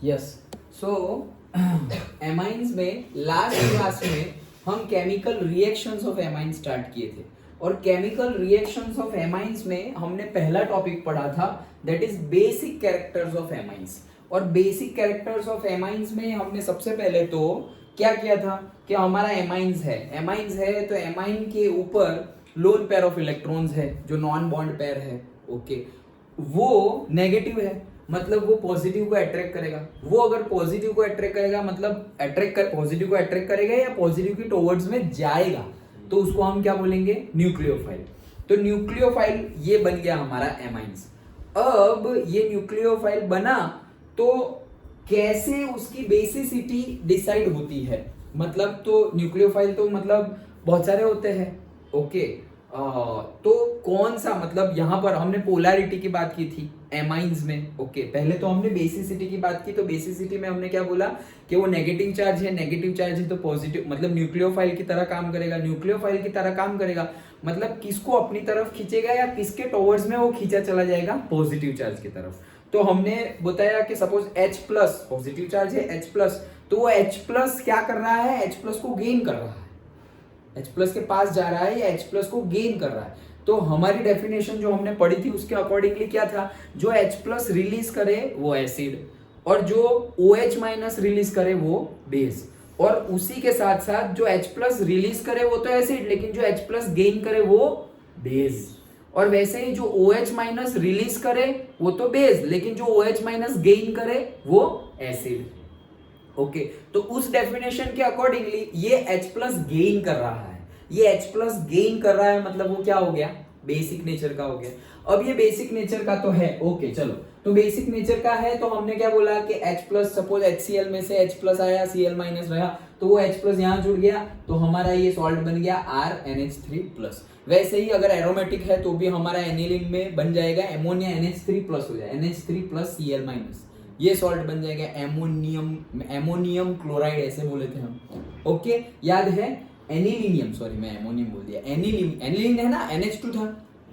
Yes so amines में last class में हम chemical reactions of amines start किए थे और केमिकल रिएक्शंस ऑफ एमाइंस में हमने पहला टॉपिक पढ़ा था that is basic characters of amines. और बेसिक कैरेक्टर्स ऑफ एमाइंस में हमने सबसे पहले तो क्या किया था कि हमारा एमाइंस है तो एमाइन के ऊपर लोन पेयर ऑफ इलेक्ट्रॉन्स है जो नॉन बॉन्ड पेयर है। ओके वो नेगेटिव है मतलब वो पॉजिटिव को अट्रैक्ट करेगा। वो अगर पॉजिटिव को अट्रैक्ट करेगा मतलब पॉजिटिव को अट्रैक्ट करेगा या पॉजिटिव की टुवर्ड्स में जाएगा तो उसको हम क्या बोलेंगे, न्यूक्लियोफाइल। तो न्यूक्लियोफाइल ये बन गया हमारा एमाइंस। अब ये न्यूक्लियोफाइल बना तो कैसे उसकी बेसिसिटी डिसाइड होती है, मतलब तो न्यूक्लियोफाइल तो मतलब बहुत सारे होते हैं। ओके तो कौन सा, मतलब यहाँ पर हमने पोलैरिटी की बात की थी एमाइंस में। ओके पहले तो हमने बेसिसिटी की बात की, तो बेसिसिटी में हमने क्या बोला कि वो नेगेटिव चार्ज है तो पॉजिटिव मतलब न्यूक्लियोफाइल की तरह काम करेगा। न्यूक्लियोफाइल की तरह काम करेगा मतलब किसको अपनी तरफ खींचेगा या किसके टुवर्ड्स में वो खींचा चला जाएगा, पॉजिटिव चार्ज की तरफ। तो हमने बताया कि suppose H plus positive charge है, H प्लस तो वो H प्लस क्या कर रहा है, H प्लस को गेन कर रहा है, H प्लस के पास जा रहा है या H प्लस को गेन कर रहा है। तो हमारी डेफिनेशन जो हमने पढ़ी थी उसके अकॉर्डिंगली क्या था, जो H प्लस रिलीज करे वो एसिड और जो OH माइनस रिलीज करे वो बेस। और उसी के साथ साथ जो H प्लस रिलीज करे वो तो एसिड लेकिन जो H प्लस गेन करे वो बेस। और वैसे ही जो OH माइनस रिलीज करे वो तो बेस लेकिन जो OH माइनस गेन करे वो एसिड। ओके तो उस डेफिनेशन के अकॉर्डिंगली ये H प्लस गेन कर रहा है, ये H प्लस गेन कर रहा है मतलब वो क्या हो गया, बेसिक नेचर का हो गया। अब ये बेसिक नेचर का तो है। ओके चलो तो बेसिक नेचर का है तो हमने क्या बोला कि H प्लस सपोज HCl में से H प्लस आया, Cl माइनस रहा तो वो H प्लस यहाँ जुड़ गया तो हमारा ये सॉल्ट बन गया RNH3 प्लस। वैसे ही अगर एरोमेटिक है तो भी हमारा एनिलीन में बन जाएगा अमोनिया NH3 प्लस हो जाए, NH3 प्लस Cl माइनस, ये सॉल्ट बन जाएगा एमोनियम क्लोराइड ऐसे बोले थे हम। ओके याद है एनिलीनियम, सॉरी मैं एमोनियम बोल दिया, एनिलीन है ना, NH2 था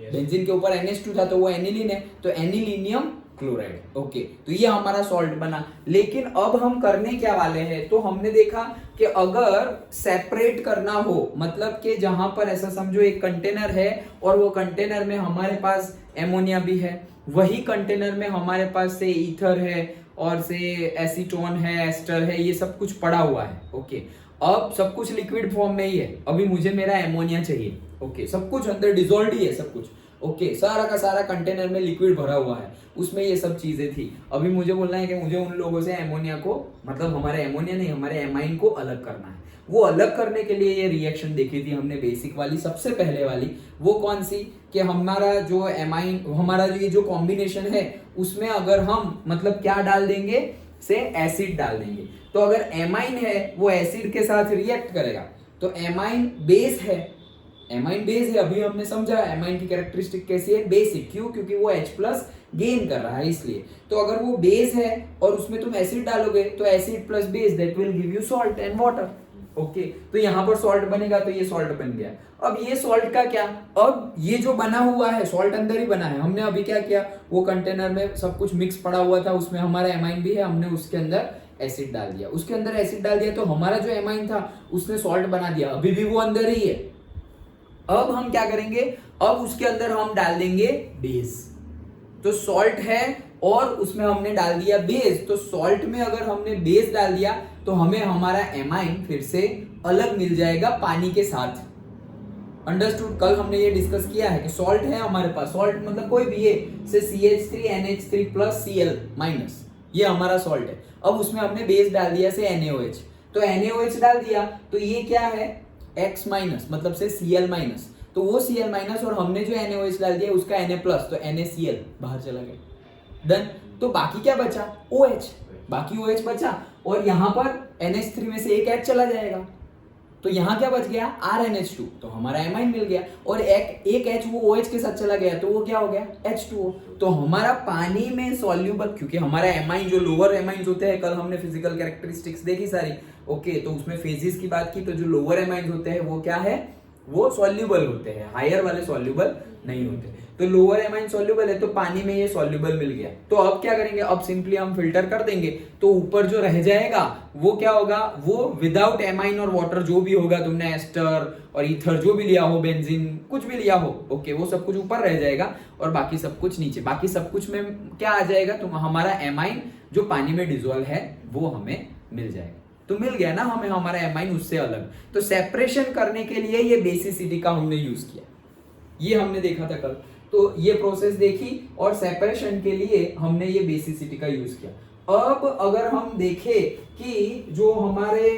बेंजीन के ऊपर NH2 था तो वो एनिलीन है तो एनिलीनियम क्लोराइड। ओके तो ये हमारा सॉल्ट बना। लेकिन अब हम करने क्या वाले हैं, तो हमने देखा कि अगर सेपरेट करना हो मतलब कि जहां पर ऐसा समझो एक कंटेनर है और वो कंटेनर में हमारे पास एमोनिया भी है, वही कंटेनर में हमारे पास से ईथर है और से एसीटोन है, एस्टर है, ये सब कुछ पड़ा हुआ है। ओके अब सब कुछ लिक्विड फॉर्म में ही है, अभी मुझे मेरा एमोनिया चाहिए। ओके सब कुछ अंदर डिसॉल्व्ड ही है सब कुछ। ओके सारा का सारा कंटेनर में लिक्विड भरा हुआ है, उसमें ये सब चीजें थी। अभी मुझे बोलना है कि मुझे उन लोगों से एमोनिया को, मतलब हमारे एमोनिया नहीं हमारे एमाइन को अलग करना है। वो अलग करने के लिए ये रिएक्शन देखी थी हमने बेसिक वाली, सबसे पहले वाली। वो कौन सी कि हमारा जो एमाइन, हमारा ये जो कॉम्बिनेशन है उसमें अगर हम मतलब क्या डाल देंगे से एसिड डाल देंगे, तो अगर एमाइन है वो एसिड के साथ रिएक्ट करेगा तो एमाइन बेस है, एमाइन बेस है। अभी हमने समझा एमाइन की कैरेक्टरिस्टिक कैसी है, बेसिक। क्यों, क्योंकि वो H प्लस गेन कर रहा है इसलिए। तो अगर वो बेस है और उसमें तुम एसिड डालोगे तो acid plus base that will give you salt and water. Okay तो यहाँ पर सॉल्ट बनेगा तो ये सॉल्ट बन गया। अब ये सॉल्ट का क्या, अब ये जो बना हुआ है सॉल्ट अंदर ही बना है। हमने अभी क्या किया, वो कंटेनर में सब कुछ मिक्स पड़ा हुआ था, उसमें हमारा एमाइन भी है, हमने उसके अंदर एसिड डाल दिया, उसके अंदर एसिड डाल दिया तो हमारा जो एमाइन था उसने सॉल्ट बना दिया, अभी भी वो अंदर ही है। अब हम क्या करेंगे, अब उसके अंदर हम डाल देंगे बेस। तो सॉल्ट है और उसमें हमने डाल दिया बेस, तो सॉल्ट में अगर हमने बेस डाल दिया तो हमें हमारा एमाइन फिर से अलग मिल जाएगा पानी के साथ। अंडरस्टूड। कल हमने ये डिस्कस किया है कि सॉल्ट है हमारे पास, सॉल्ट मतलब कोई भी ये से CH3 NH3 plus Cl minus, ये हमारा सॉल्ट है। अब उसमें हमने बेस डाल दिया से NaOH, तो NaOH डाल दिया तो ये क्या है X माइनस मतलब से Cl माइनस, तो वो Cl माइनस और हमने जो NaOH डाल दिया उसका Na प्लस तो NaCl बाहर चला गया। डन। तो बाकी क्या बचा, OH, बाकी OH बचा और यहाँ पर NH3 में से एक H चला जाएगा तो यहाँ क्या बच गया RNH2, तो हमारा एमाइन मिल गया। और एक H वो OH के साथ चला गया तो वो क्या हो गया H2O। तो हमारा पानी में सॉल्यूबल, क्योंकि हमारा एमाइन जो लोअर एमाइंस होते हैं, कल हमने फिजिकल कैरेक्टरिस्टिक्स देखी सारी। ओके तो उसमें फेजेस की बात की तो जो लोअर एमाइंस होते हैं वो क्या है, वो सॉल्यूबल होते हैं, हायर वाले सॉल्यूबल नहीं होते। तो लोअर एमाइन सॉल्युबल है तो पानी में ये सॉल्युबल मिल गया। तो अब क्या करेंगे, अब सिंपली हम फिल्टर कर देंगे, तो ऊपर जो रह जाएगा वो क्या होगा, वो विदाउट एमाइन और वाटर जो भी होगा, तुमने एस्टर और ईथर जो भी लिया हो, बेंजीन कुछ भी लिया हो, ओके, वो सब कुछ ऊपर रह जाएगा और बाकी सब कुछ नीचे। बाकी सब कुछ में क्या आ जाएगा, तो हमारा एमाइन जो पानी में डिसॉल्व है वो हमें मिल जाएगा। तो मिल गया ना हमें हमारा एमाइन उससे अलग। तो सेपरेशन करने के लिए ये बेसिसिटी का हमने यूज किया, ये हमने देखा था कल। तो ये प्रोसेस देखी और सेपरेशन के लिए हमने ये बेसिसिटी का यूज किया। अब अगर हम देखें कि जो हमारे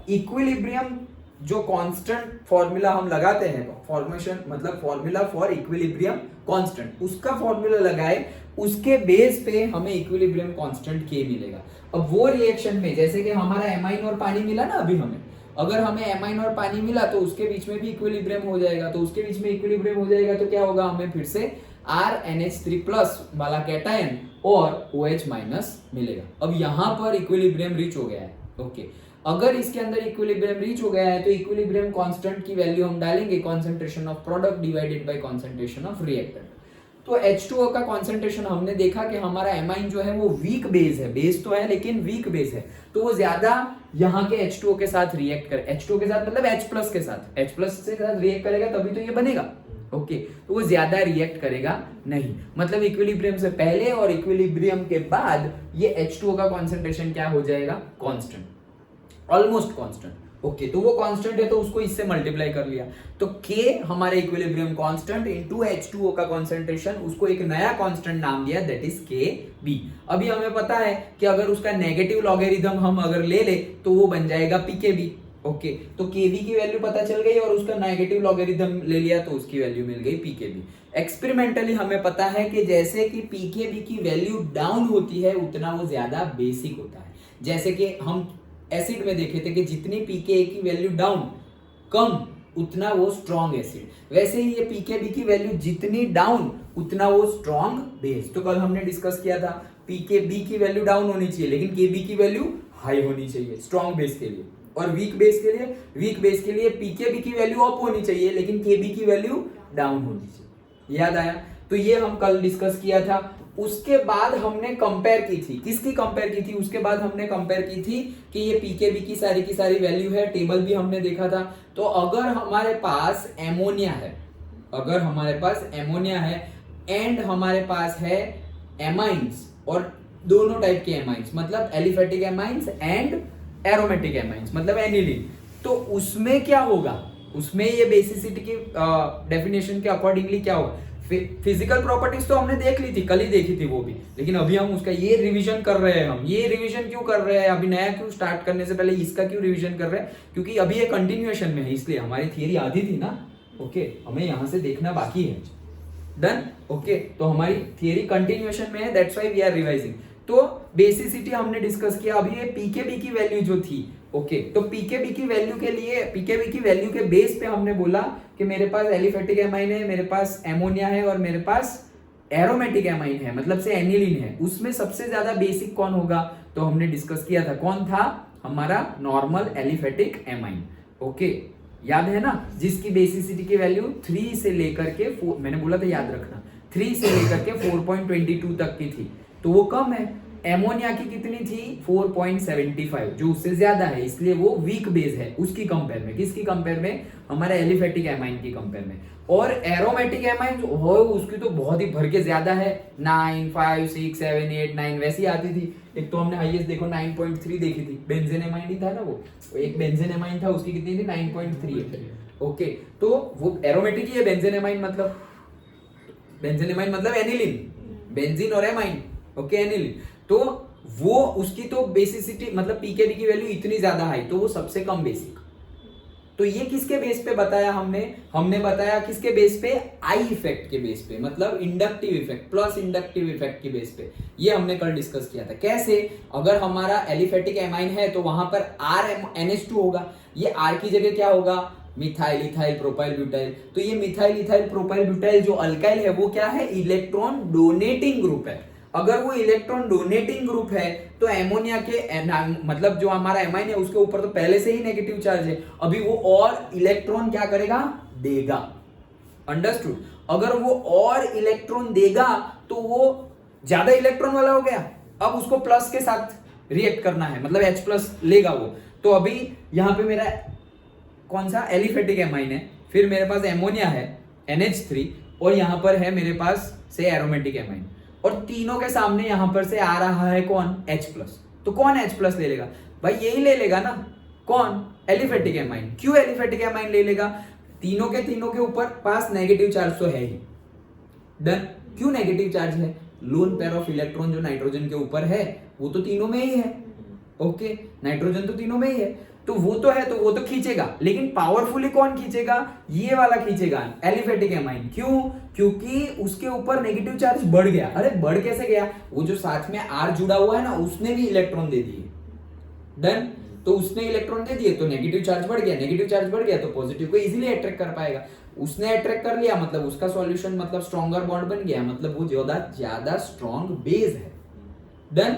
इक्विलिब्रियम जो कांस्टेंट फॉर्मूला हम लगाते हैं, फॉर्मेशन मतलब फॉर्मूला फॉर इक्विलिब्रियम कांस्टेंट, उसका फॉर्मूला लगाए, उसके बेस पे हमें इक्विलिब्रियम कांस्टेंट के मिलेगा। अब वो रिएक्शन में जैसे कि हमारा एमाइन और पानी मिला ना अभी हमें, अगर हमें एमाइन और पानी मिला तो उसके बीच में भी इक्विलिब्रियम हो जाएगा। तो उसके बीच में इक्विलिब्रियम हो जाएगा तो क्या होगा, हमें फिर से RNH3+ वाला कैटायन और OH- मिलेगा। अब यहां पर इक्विलिब्रियम रीच हो गया है, ओके। अगर इसके अंदर इक्विलिब्रियम रीच हो गया है तो इक्विलिब्रियम कांस्टेंट की वैल्यू हम डालेंगे concentration of product divided by concentration of reactant. तो H2O का कंसंट्रेशन हमने देखा कि हमारा एमाइन जो है वो वीक बेस है, बेस तो है लेकिन वीक बेस है, तो वो ज्यादा यहाँ के H2O के साथ रिएक्ट करे, H2O के साथ मतलब H+ के साथ, H+ से साथ रिएक्ट करेगा तभी तो ये बनेगा, ओके। तो वो ज्यादा रिएक्ट करेगा नहीं, मतलब इक्विलिब्रियम से पहले और इक्विलिब्रियम के बाद ये H2O का कंसंट्रेशन क्या हो जाएगा, कांस्टेंट, ऑलमोस्ट कांस्टेंट, ओके। तो वो कांस्टेंट है तो उसको इससे मल्टीप्लाई कर लिया, तो K हमारे इक्विलिब्रियम कांस्टेंट इनटू H2O का कंसंट्रेशन, उसको एक नया कांस्टेंट नाम दिया, दैट इज Kb। अभी हमें पता है कि अगर उसका नेगेटिव लॉगरिथम हम अगर ले ले तो वो बन जाएगा Pkb, ओके। तो Kb की वैल्यू पता चल गई और उसका नेगेटिव लॉगरिथम ले लिया तो उसकी वैल्यू मिल गई Pkb। एक्सपेरिमेंटली हमें पता है कि जैसे कि Pkb की वैल्यू डाउन होती है उतना वो ज्यादा बेसिक होता है। जैसे कि हम एसिड में देखे थे कि जितनी pKa की वैल्यू डाउन कम उतना वो स्ट्रॉन्ग एसिड, वैसे ही ये pKb की वैल्यू जितनी डाउन उतना वो स्ट्रॉन्ग बेस। तो कल हमने डिस्कस किया था pKb की वैल्यू डाउन होनी चाहिए लेकिन Kb की वैल्यू हाई होनी चाहिए स्ट्रॉन्ग बेस के लिए, और वीक बेस के लिए pKb की वैल्यू अप होनी चाहिए लेकिन Kb की वैल्यू डाउन होनी चाहिए। याद आया? तो ये हम कल डिस्कस किया था। उसके बाद हमने कंपेयर की थी, किसकी कंपेयर की थी, उसके बाद हमने कंपेयर की थी कि ये पीकेबी की सारी वैल्यू है, टेबल भी हमने देखा था। तो अगर हमारे पास एमोनिया है एंड हमारे पास है एमाइंस, और दोनों टाइप के एमाइंस मतलब aliphatic amines and aromatic amines मतलब एनिलीन, तो उसमें क्या होगा, उसमें ये बेसिसिटी की डेफिनेशन के अकॉर्डिंगली क्या होगा। फिजिकल प्रॉपर्टीज तो हमने देख ली थी, कल ही देखी थी वो भी, लेकिन अभी हम उसका ये रिवीजन कर रहे हैं। हम ये रिवीजन क्यों कर रहे हैं, अभी नया क्यों स्टार्ट करने से पहले इसका क्यों रिवीजन कर रहे हैं, क्योंकि अभी ये कंटिन्यूएशन में है, इसलिए हमारी थियरी आधी थी ना, ओके, हमें यहां से देखना बाकी है। Done, okay. तो हमारी थियरी कंटिन्यूएशन में है, that's why we are revising. तो बेसिसिटी हमने डिस्कस किया। अभी ये पीकेबी की वैल्यू जो थी, ओके, तो पीकेबी की वैल्यू के लिए, पीकेबी की वैल्यू के बेस पे हमने बोला कि मेरे पास एलिफेटिक एमाइन है, मेरे पास एमोनिया है और मेरे पास एरोमेटिक एमाइन है, मतलब से एनिलीन है। उसमें सबसे ज्यादा बेसिक कौन होगा, तो हमने डिस्कस किया था, कौन था, हमारा नॉर्मल एलिफेटिक एमाइन, ओके, याद है ना, जिसकी बेसिसिटी की वैल्यू 3 से लेकर के 4, मैंने बोला था याद रखना, 3 से लेकर के 4.22 तक की थी, तो वो कम है। एमोनिया की कितनी थी, 4.75, जो उससे ज्यादा है, इसलिए वो वीक बेस है उसकी कंपेयर में। किसकी कंपेयर में, हमारे एलिफेटिक एमाइन की कंपेयर में। और एरोमेटिक एमाइन हो उसकी तो बहुत ही भर के ज्यादा है, 9, 5, 6, 7, 8, 9 वैसी आती थी। एक तो हमने हाईएस्ट देखो 9.3 देखी थी, बेंजीन एमाइन ही था ना वो, एक बेंजीन एमाइन था, उसकी कितनी थी, 9.3, ओके। तो वो एरोमेटिक ही है, बेंजीन एमाइन मतलब एनिलीन, बेंजीन और एमाइन, ओके, एनिलीन। तो वो उसकी तो बेसिसिटी मतलब पीकेबी की वैल्यू इतनी ज्यादा हाई, तो वो सबसे कम बेसिक। तो ये किसके बेस पे बताया हमने बताया किसके बेस पे, आई इफेक्ट के बेस पे, मतलब inductive effect plus inductive effect के बेस पे। ये हमने कल डिस्कस किया था। कैसे, अगर हमारा एलिफेटिक एमाइन है तो वहां पर RNH2 होगा, ये R की जगह क्या होगा, मिथाइल, इथाइल, प्रोपाइल, ब्यूटाइल। तो ये मिथाइल, इथाइल, प्रोपाइल, ब्यूटाइल जो अल्काइल है वो क्या है, इलेक्ट्रॉन डोनेटिंग ग्रुप है। अगर वो इलेक्ट्रॉन डोनेटिंग ग्रुप है तो एमोनिया के मतलब जो हमारा एमाइन है उसके ऊपर तो पहले से ही नेगेटिव चार्ज है, अभी वो और इलेक्ट्रॉन क्या करेगा, देगा। अंडरस्टूड। अगर वो और इलेक्ट्रॉन देगा तो वो ज्यादा इलेक्ट्रॉन वाला हो गया, अब उसको प्लस के साथ रिएक्ट करना है, मतलब H+ लेगा वो। तो अभी यहां पे मेरा कौन सा एलिफेटिक एमाइन है, फिर मेरे पास एमोनिया है NH3, और यहां पर है मेरे पास से एरोमेटिक एमाइन, और तीनों के सामने यहां पर से आ रहा है कौन H+। तो कौन H+ ले लेगा भाई, यही ले लेगा ना, कौन एलिफेटिक एमाइन। क्यों एलिफेटिक एमाइन ले लेगा, तीनों के ऊपर पास नेगेटिव चार्ज तो है ही। डन। क्यों नेगेटिव चार्ज है, लोन पेयर ऑफ इलेक्ट्रॉन जो नाइट्रोजन के ऊपर है वो तो तीनों में ही है। ओके, नाइट्रोजन तो तीनों में ही है, तो वो तो है, तो वो तो खींचेगा, लेकिन पावरफुली कौन खींचेगा, ये वाला खींचेगा एलिफेटिक एमाइन। क्यों, क्योंकि उसके ऊपर नेगेटिव चार्ज बढ़ गया। अरे बढ़ कैसे गया, वो जो साथ में R जुड़ा हुआ है ना, उसने भी इलेक्ट्रॉन दे दिए। डन। तो उसने इलेक्ट्रॉन दे दिए तो नेगेटिव चार्ज बढ़ गया, नेगेटिव चार्ज बढ़ गया तो पॉजिटिव को इजीली अट्रैक्ट कर पाएगा। उसने अट्रैक्ट कर लिया मतलब उसका सॉल्यूशन मतलब स्ट्रॉन्गर बॉन्ड बन गया, मतलब वो ज्यादा स्ट्रॉन्ग बेस है। डन।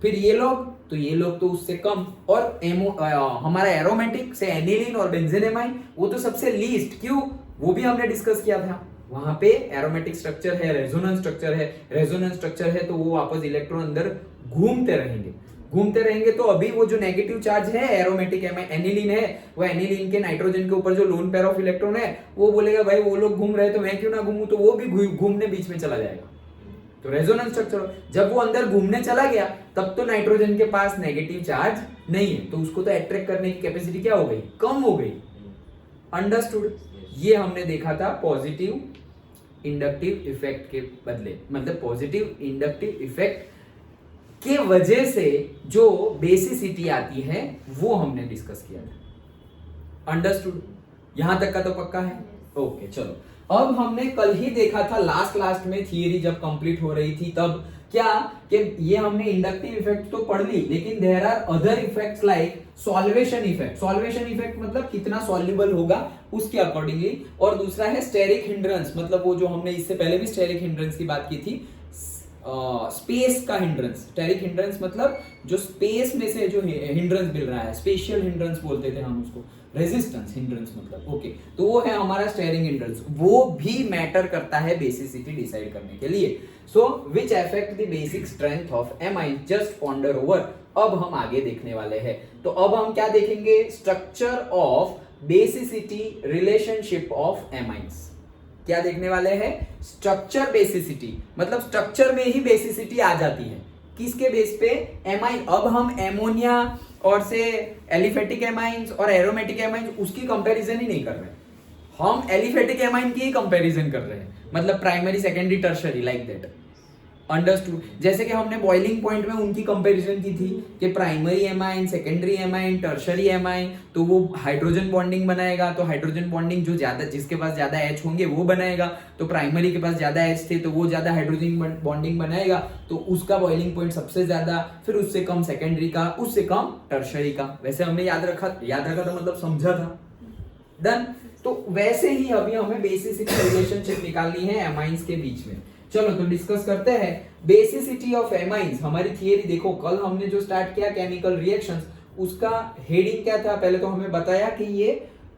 फिर ये लोग तो उससे कम, और हमारा एरोमेटिक से एनिलीन और बेंजीन वो तो सबसे लीस्ट। क्यों, वो भी हमने डिस्कस किया था, वहां पे एरोमेटिक स्ट्रक्चर है, रेजोनेंस स्ट्रक्चर है, तो वो वापस इलेक्ट्रॉन अंदर घूमते रहेंगे। तो अभी वो जो नेगेटिव चार्ज है एरोमेटिक एनिलीन है, वो एनिलीन के नाइट्रोजन के ऊपर जो लोन पेयर ऑफ इलेक्ट्रॉन है, वो बोलेगा भाई वो लोग घूम रहे तो मैं क्यों ना घूमूं, तो वो भी घूमने बीच में चला जाएगा। तो रेजोनेंस स्ट्रक्चर, जब वो अंदर घूमने चला गया तब तो नाइट्रोजन के पास नेगेटिव चार्ज नहीं है, तो उसको तो अट्रैक्ट करने की कैपेसिटी क्या हो गई, कम हो गई। अंडरस्टूड। ये हमने देखा था पॉजिटिव इंडक्टिव इफेक्ट के बदले, मतलब पॉजिटिव इंडक्टिव इफेक्ट के वजह से जो बेसिसिटी आती है वो हमने डिस्कस किया था। अंडरस्टूड। यहां तक का तो पक्का है। ओके चलो, अब हमने कल ही देखा था लास्ट में थियरी जब कंप्लीट हो रही थी तब क्या कि ये हमने इंडक्टिव इफेक्ट तो पढ़ ली, लेकिन there are other effects like solvation effect मतलब कितना सॉल्युबल होगा उसके अकॉर्डिंगली, और दूसरा है स्टेरिक हिंड्रेंस, मतलब वो जो हमने इससे पहले भी स्टेरिक हिंड्रेंस की बात की थी, स्पेस का हिंड्रेंस। स्टेरिक हिंड्रेंस मतलब जो स्पेस में से जो हिंड्रेंस मिल रहा है, स्पेशियल हिंड्रेंस बोलते थे हम उसको, रेजिस्टेंस हिंड्रेंस मतलब। ओके, तो वो है हमारा स्टेरिंग हिंड्रेंस, वो भी मैटर करता है बेसिसिटी डिसाइड करने के लिए। So which affect the basic strength of amine, just ponder over. अब हम आगे देखने वाले हैं, तो अब हम क्या देखेंगे, structure of basicity relationship of amines. क्या देखने वाले हैं, स्ट्रक्चर बेसिसिटी, मतलब स्ट्रक्चर में ही बेसिसिटी आ जाती है, किसके बेस पे, एमाइन। अब हम एमोनिया और से एलिफेटिक एमाइंस और एरोमेटिक एमाइंस उसकी कंपैरिजन ही नहीं कर रहे, हम एलिफेटिक एमाइन की ही कंपैरिजन कर रहे हैं, मतलब primary secondary tertiary like that. Understood. जैसे कि हमने बॉइलिंग पॉइंट में उनकी कंपैरिजन की थी कि primary amine, secondary amine, tertiary amine, तो वो हाइड्रोजन बॉन्डिंग बनाएगा, तो हाइड्रोजन बॉन्डिंग जो ज्यादा, जिसके पास ज्यादा H होंगे वो बनाएगा, तो प्राइमरी के पास ज्यादा H थे तो वो ज्यादा हाइड्रोजन बॉन्डिंग बनाएगा, तो उसका बॉइलिंग पॉइंट सबसे ज्यादा, फिर उससे कम सेकेंडरी का, उससे कम टर्शरी का। वैसे हमने याद रखा था, मतलब समझा था। डन। तो वैसे ही अभी हमें बेसिसिटी रिलेशनशिप निकालनी है एमाइंस के बीच में। चलो तो डिस्कस करते हैं बेसिसिटी ऑफ एमाइंस। हमारी थियरी देखो, कल हमने जो स्टार्ट किया केमिकल रिएक्शंस, उसका हेडिंग क्या था, पहले तो हमें बताया कि ये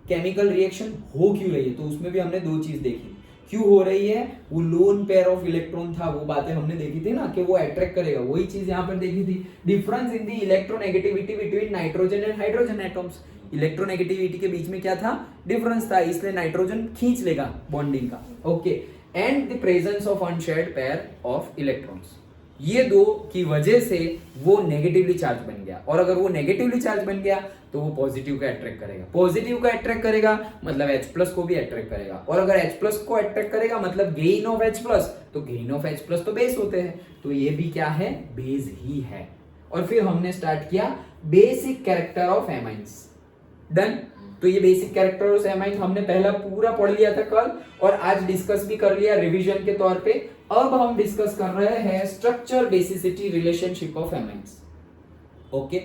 केमिकल रिएक्शन हो क्यों रही है, तो उसमें भी हमने दो चीज देखी, क्यों हो रही है, वो लोन पेयर ऑफ इलेक्ट्रॉन था, वो बातें हमने देखी थी ना कि वो अट्रैक्ट करेगा, वही चीज यहाँ पर देखी थी। Difference in the electronegativity between nitrogen and hydrogen atoms, electronegativity के बीच में क्या था, डिफरेंस था, इसलिए नाइट्रोजन खींच लेगा बॉन्डिंग का। Okay, and the presence of unshared pair of electrons, ये दो की वजह से वो नेगेटिवली चार्ज बन गया, और अगर वो नेगेटिवली चार्ज बन गया तो वो पॉजिटिव को अट्रैक्ट करेगा, पॉजिटिव को अट्रैक्ट करेगा मतलब H+ को भी अट्रैक्ट करेगा, और अगर H+ को अट्रैक्ट करेगा मतलब गेन ऑफ H+, तो गेन ऑफ H+ तो बेस होते हैं, तो ये भी क्या है, बेस ही है। और फिर हमने स्टार्ट किया basic character of amines. Done. तो ये बेसिक कैरेक्टर ऑफ एमाइन हमने पहला पूरा पढ़ लिया था कल, और आज डिस्कस भी कर लिया रिवीजन के तौर पे। अब हम डिस्कस कर रहे हैं structure basicity relationship of amines. Okay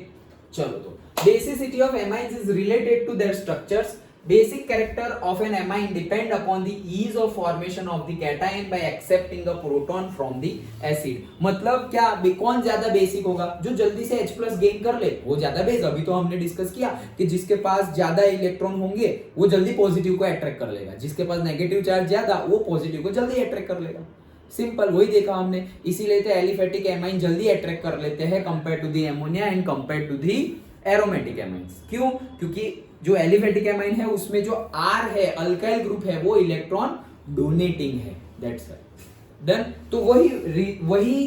चलो, तो basicity of amines is related to their structures basic character of an amine depend upon the ease of formation of the cation by accepting a proton from the acid. मतलब क्या, कौन ज्यादा basic होगा? जो जल्दी से H+ गेन कर ले वो ज्यादा बेस। अभी तो हमने डिस्कस किया कि जिसके पास ज्यादा इलेक्ट्रॉन होंगे वो जल्दी पॉजिटिव को अट्रैक्ट कर लेगा, जिसके पास नेगेटिव चार्ज ज्यादा वो पॉजिटिव को जल्दी अट्रैक्ट कर लेगा। सिंपल, वही देखा हमने। इसीलिए तो एलिफेटिक एमाइन जल्दी अट्रैक्ट कर लेते हैं compare to the ammonia and compare to the aromatic amines. क्यों? क्योंकि जो एलिफेटिक एमाइन है उसमें जो R है, अल्काइल ग्रुप है, वो इलेक्ट्रॉन डोनेटिंग है। That's done. तो वही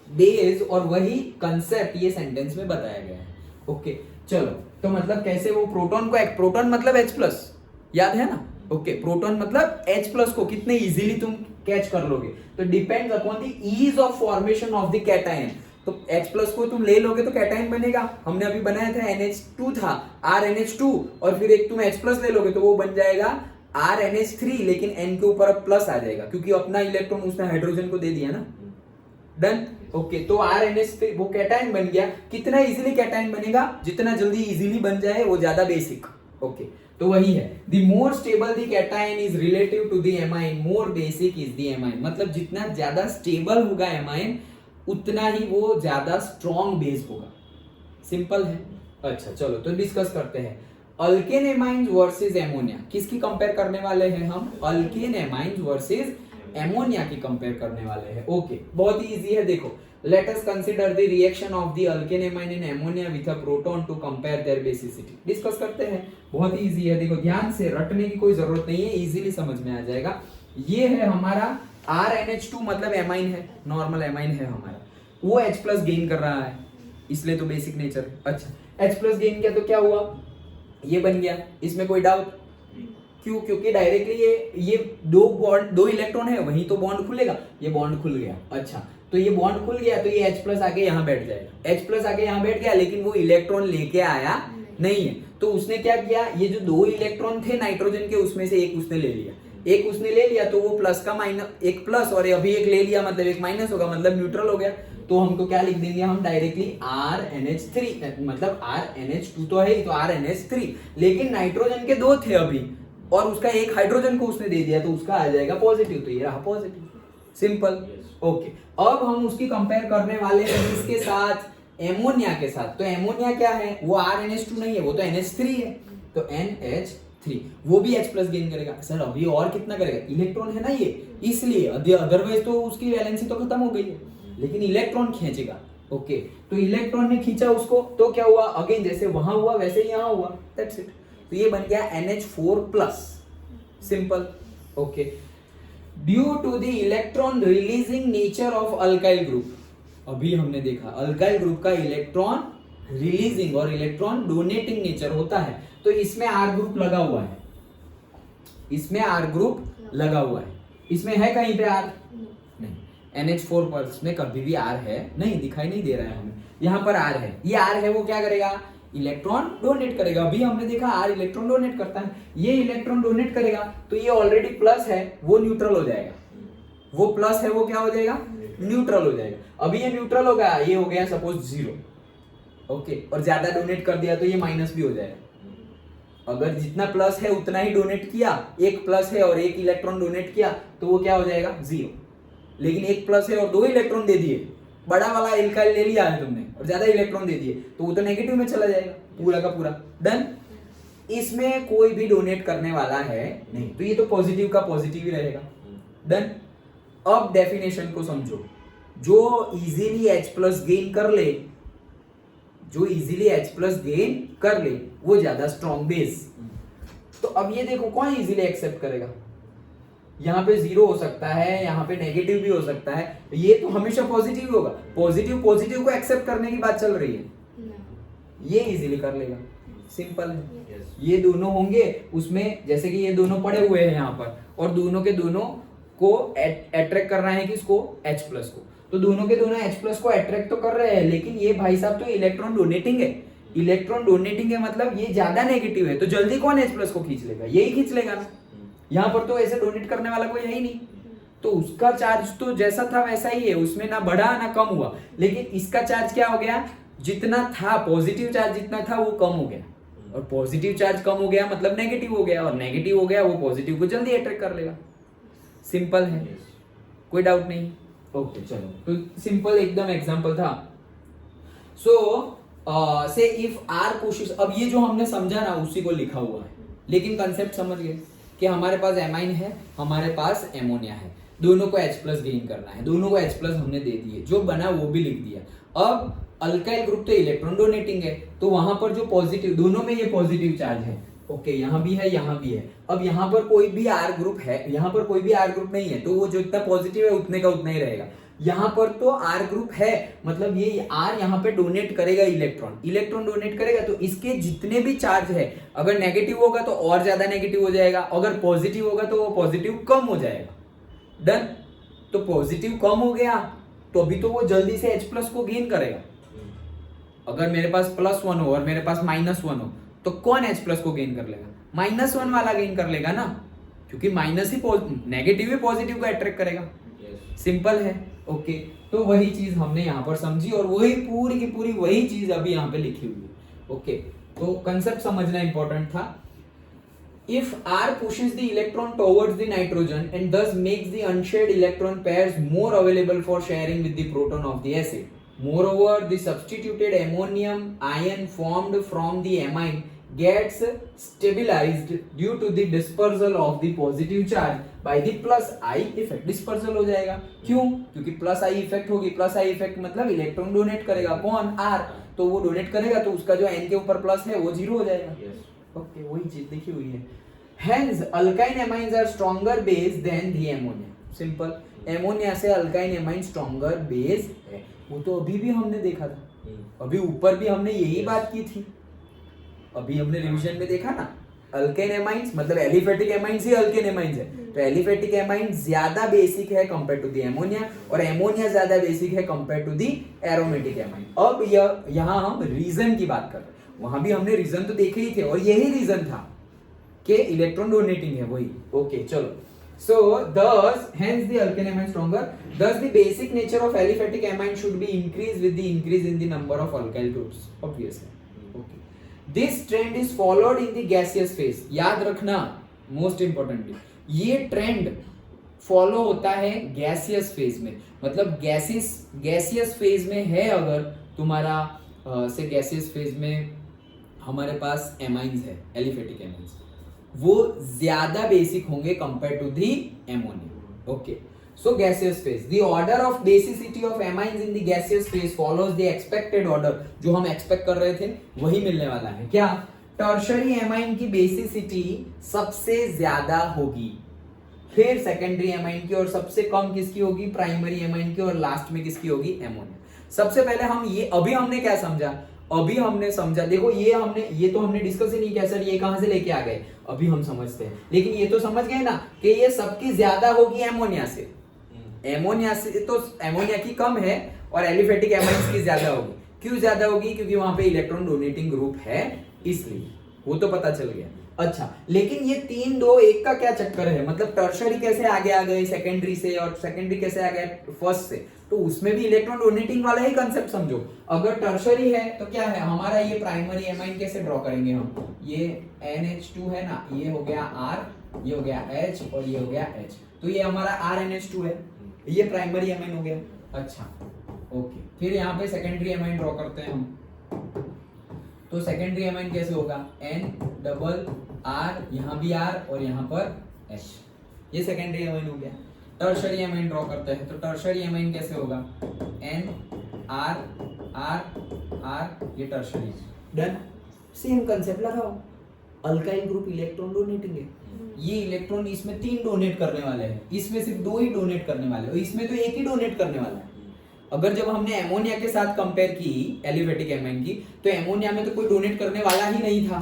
बेस और वही कंसेप्ट ये सेंटेंस में बताया गया है। ओके चलो, तो मतलब कैसे वो प्रोटॉन को, प्रोटॉन मतलब H+, याद है ना? ओके, प्रोटॉन मतलब H+ को कितने इजीली तुम कैच कर लोगे। तो depends upon the ease of formation of the cation. तो H+ को तुम ले लोगे तो कैटायन बनेगा। हमने अभी बनाया था NH2 था, RNH2, और फिर एक तुम H+ ले लोगे तो वो बन जाएगा RNH3, लेकिन N के ऊपर अब प्लस आ जाएगा क्योंकि अपना इलेक्ट्रॉन उसने हाइड्रोजन को दे दिया ना। डन। ओके, तो RNH3 वो कैटायन बन गया। कितना इजीली कैटायन बनेगा? जितना जल्दी इजीली बन जाए वो ज्यादा बेसिक। ओके, तो वही है। The more stable the cation is relative to the amine, more basic is the amine. मतलब जितना ज्यादा स्टेबल होगा एमाइन उतना ही वो ज्यादा स्ट्रॉन्ग बेस होगा। सिंपल है। अच्छा चलो, तो डिस्कस करते हैं अल्केन एमाइन्स वर्सेस एमोनिया। किसकी कंपेयर करने वाले हैं हम? अल्केन एमाइन्स वर्सेस एमोनिया की कंपेयर करने वाले हैं। ओके, बहुत ही इजी है। देखो, let us consider the reaction of the alkane amine in ammonia with a proton to compare their basicity. Discuss करते हैं। बहुत ही इजी है। देखो, ध्यान से रटने की कोई जरूरत नहीं है, इजीली समझ में आ जाएगा। ये है हमारा RNH2, मतलब एमाइन है, नॉर्मल एमाइन है हमारा। वो H+ गेन कर रहा है, इसलिए तो बेसिक नेचर है। अच्छा, H+ गेन किया तो क्या हुआ? ये बन गया। इसमें कोई डाउट? क्यों? क्योंकि डायरेक्टली ये दो इलेक्ट्रॉन है, वहीं तो बॉन्ड खुलेगा। ये बॉन्ड खुल गया। अच्छा, तो ये बॉन्ड खुल गया तो ये H+ आके यहाँ बैठ जाएगा। H+ आके यहाँ बैठ गया, लेकिन वो इलेक्ट्रॉन लेके आया नहीं है। तो उसने क्या किया? ये जो दो इलेक्ट्रॉन थे नाइट्रोजन के, उसमें से एक उसने ले लिया। एक उसने ले लिया तो वो प्लस का माइनस, एक प्लस और अभी एक ले लिया, मतलब एक माइनस होगा, मतलब न्यूट्रल हो गया। तो हमको क्या लिख देंगे हम? डायरेक्टली RNH3, मतलब RNH2 तो है ही, तो RNH3, लेकिन नाइट्रोजन के दो थे अभी और उसका एक हाइड्रोजन को उसने दे दिया तो उसका आ जाएगा पॉजिटिव, तो ये रहा पॉजिटिव। सिंपल। ओके, अब हम उसकी कंपेयर करने वाले हैं इसके साथ, एमोनिया के साथ। तो एमोनिया क्या है? वो RNH2 नहीं है, वो तो NH3 है। तो NH3 वो भी H+ गेन करेगा। सर अभी और कितना करेगा? इलेक्ट्रॉन है ना ये, इसलिए। अदरवाइज तो उसकी वैलेंसी तो खत्म हो गई है, लेकिन इलेक्ट्रॉन खींचेगा। ओके, तो इलेक्ट्रॉन ने खींचा उसको, तो क्या हुआ? अगेन जैसे वहां हुआ वैसे ही यहाँ हुआ। That's it. तो ये बन गया NH4+। Simple. Okay, due to the electron releasing nature of alkyl group. अभी हमने देखा अल्काइल ग्रुप का इलेक्ट्रॉन रिलीजिंग और इलेक्ट्रॉन डोनेटिंग नेचर होता है। तो इसमें R ग्रुप लगा हुआ है, इसमें R ग्रुप लगा हुआ है। इसमें है कहीं पे R? नहीं। NH4+ में कभी भी R है नहीं, दिखाई नहीं दे रहा है हमें। यहाँ पर R है। ये R है, वो क्या करेगा? इलेक्ट्रॉन डोनेट करेगा। अभी हमने देखा R इलेक्ट्रॉन डोनेट करता है, ये इलेक्ट्रॉन डोनेट करेगा, तो ये ऑलरेडी प्लस है, वो न्यूट्रल हो जाएगा। वो प्लस है, वो क्या हो जाएगा? न्यूट्रल हो जाएगा। अभी ये न्यूट्रल हो गया, ये हो गया सपोज 0। ओके, और ज्यादा डोनेट कर दिया तो ये माइनस भी हो जाएगा। अगर जितना प्लस है उतना ही डोनेट किया, एक प्लस है और एक इलेक्ट्रॉन डोनेट किया, तो वो क्या हो जाएगा? 0। लेकिन एक प्लस है और दो इलेक्ट्रॉन दे दिए, बड़ा वाला एल्काइल ले लिया है तुमने और ज्यादा इलेक्ट्रॉन दे दिए, तो वो तो नेगेटिव में चला जाएगा पूरा का पूरा। डन। इसमें कोई भी डोनेट करने वाला है नहीं, तो ये तो पॉजिटिव का पॉजिटिव ही रहेगा। डन। अब डेफिनेशन को समझो। जो इजीली H+ गेन कर ले, जो इजीली H+ गेन कर ले वो ज्यादा स्ट्रॉन्ग बेस। तो अब ये देखो, कौन इजीली एक्सेप्ट करेगा? यहाँ पे 0 हो सकता है, यहाँ पे नेगेटिव भी हो सकता है, ये तो हमेशा पॉजिटिव होगा। पॉजिटिव को एक्सेप्ट करने की बात चल रही है, ये इजीली कर लेगा। सिंपल है। ये दोनों होंगे उसमें, जैसे कि ये दोनों पड़े हुए हैं यहाँ पर, और दोनों के दोनों को अट्रैक्ट करना है किसको? H+ को। तो दोनों के दोनों H+ को अट्रैक्ट तो कर रहे हैं, लेकिन ये भाई साहब तो इलेक्ट्रॉन डोनेटिंग है। इलेक्ट्रॉन डोनेटिंग है मतलब ये ज्यादा नेगेटिव है, तो जल्दी कौन H+ को खींच लेगा? यही खींच लेगा ना। यहाँ पर तो ऐसे डोनेट करने वाला कोई है ही नहीं, तो उसका चार्ज तो जैसा था वैसा ही है, उसमें ना बढ़ा ना कम हुआ। लेकिन इसका चार्ज क्या हो गया? जितना था पॉजिटिव चार्ज जितना था वो कम हो गया, और पॉजिटिव चार्ज कम हो गया मतलब नेगेटिव हो गया, और नेगेटिव हो गया वो पॉजिटिव को जल्दी अट्रैक्ट कर लेगा। सिंपल है, कोई डाउट नहीं। ओके चलो, तो सिंपल एकदम एग्जांपल था। सो से इफ आर पुशेस, अब ये जो हमने समझा ना उसी को लिखा हुआ है, लेकिन कंसेप्ट समझ गए कि हमारे पास एमाइन है, हमारे पास एमोनिया है, दोनों को H+ गेन करना है, दोनों को H+ हमने दे दिए, जो बना वो भी लिख दिया। अब अल्काइल ग्रुप तो इलेक्ट्रॉन डोनेटिंग है, तो वहां पर जो पॉजिटिव, दोनों में ये पॉजिटिव चार्ज है, ओके यहाँ भी है यहाँ भी है। अब यहाँ पर कोई भी R ग्रुप है, यहाँ पर कोई भी R ग्रुप नहीं है, तो वो जो इतना पॉजिटिव है उतने का उतना ही रहेगा। यहाँ पर तो R ग्रुप है, मतलब ये R यहाँ पे डोनेट करेगा इलेक्ट्रॉन, इलेक्ट्रॉन डोनेट करेगा, तो इसके जितने भी चार्ज है, अगर नेगेटिव होगा तो और ज्यादा नेगेटिव हो जाएगा, अगर पॉजिटिव होगा तो वो पॉजिटिव कम हो जाएगा। डन। तो पॉजिटिव कम हो गया तो अभी तो वो जल्दी से H+ को गेन करेगा। अगर मेरे पास +1 हो और मेरे पास -1 हो तो कौन H+ को गेन कर लेगा? -1 वाला गेन कर लेगा ना, क्योंकि माइनस ही नेगेटिव ही पॉजिटिव को अट्रैक्ट करेगा। सिंपल है। ओके, तो वही चीज हमने यहाँ पर समझी और वही पूरी की पूरी वही चीज अभी यहाँ पे लिखी हुई है। ओके, तो कंसेप्ट समझना इंपॉर्टेंट था। If R pushes the electron towards the nitrogen and thus makes the unshared electron pairs more available for sharing with the proton of the acid. Moreover, the substituted ammonium ion formed from the amine gets stabilized due to the dispersal of the positive charge by the plus I effect. Dispersal हो जाएगा, क्यों? क्योंकि plus I effect होगी, plus I effect मतलब electron donate करेगा, कौन? R, तो वो डोनेट करेगा तो उसका जो N के ऊपर प्लस है वो 0 हो जाएगा। ओके, वही चीज लिखी हुई है। Hence, alkyne amines are stronger base than the ammonia. Simple. Ammonia से अल्काइन एमाइन स्ट्रॉन्गर बेस है, वो तो अभी भी हमने देखा था, अभी ऊपर भी हमने यही बात की थी, अभी हमने रिवीजन में देखा ना। अल्केन एमाइंस मतलब एलिफेटिक एमाइंस ही अल्केन एमाइंस है, तो एलिफेटिक एमाइन ज्यादा बेसिक है कंपेयर टू द एमोनिया, और एमोनिया ज्यादा बेसिक है compare to the aromatic amine. अब यहाँ हम रीजन की बात कर रहे हैं, वहां भी हमने रीजन तो देखे ही थे, और यही रीजन था कि इलेक्ट्रॉन डोनेटिंग है वही। ओके चलो, so thus hence the alkane amine stronger, thus the basic nature of aliphatic amine should be increased with the increase in the number of alkyl groups, obviously. Okay, this trend is followed in the gaseous phase. याद रखना, most importantly ये trend follow होता है gaseous phase में, मतलब gaseous phase में है, अगर तुम्हारा से गैसियस फेज में हमारे पास एमाइंस है, एलिफेटिक एमाइंस, वो ज्यादा बेसिक होंगे compare to the ammonia. Okay, so gaseous phase, the order of basicity of amines in the gaseous phase follows the expected order, जो हम एक्सपेक्ट कर रहे थे वही मिलने वाला है। क्या? टर्शरी एमाइन की बेसिसिटी सबसे ज्यादा होगी, फिर सेकेंडरी एमाइन की, और सबसे कम किसकी होगी? प्राइमरी एमाइन की, और लास्ट में किसकी होगी? एमोनिया। सबसे पहले हम ये, अभी हमने क्या समझा? अभी हमने समझा, देखो ये तो हमने डिस्कस ही नहीं किया सर ये कहां से लेके आ गए, अभी हम समझते हैं, लेकिन ये तो समझ गए ना कि ये सबकी ज्यादा होगी एमोनिया से, एमोनिया से तो एमोनिया की कम है, और एलिफेटिक एमाइंस की ज्यादा होगी। क्यों ज्यादा होगी? क्योंकि वहां पे इलेक्ट्रॉन डोनेटिंग ग्रुप है, इसलिए वो तो पता चल गया। अच्छा, लेकिन ये 3 2 1 का क्या चक्कर है? मतलब टर्शरी कैसे आगे आ गए सेकेंडरी से, और सेकेंडरी कैसे आ गए फर्स्ट से? तो उसमें भी इलेक्ट्रॉन डोनेटिंग वाला ही कंसेप्ट समझो। अगर टर्शरी है तो क्या है हमारा? ये प्राइमरी एमाइन कैसे ड्रॉ करेंगे हम? ये NH2 है ना, ये हो गया R, ये हो गया H, और ये हो गया H, तो ये हमारा RNH2 है, ये प्राइमरी एमाइन हो गया। अच्छा ओके, फिर यहाँ पे सेकेंडरी एमाइन ड्रॉ करते हैं हम, तो सेकेंडरी एमाइन कैसे होगा? N+R, यहाँ भी R और यहाँ पर H, ये सेकेंडरी एमाइन हो गया। टर्शरी एमाइन ड्रॉ करते हैं, तो टर्शरी एमाइन कैसे होगा? N+R, ये टर्शरी। डन। सेम कंसेप्ट लगाओ, अल्काइल ग्रुप इलेक्ट्रॉन डोनेटिंग है, ये इलेक्ट्रॉन इसमें 3 डोनेट करने वाले हैं, इसमें सिर्फ 2 ही डोनेट करने वाले हैं, इसमें तो 1 ही डोनेट करने वाला है। अगर जब हमने एमोनिया के साथ कंपेयर की एलिफेटिक एमाइन की, तो एमोनिया में तो कोई डोनेट करने वाला ही नहीं था,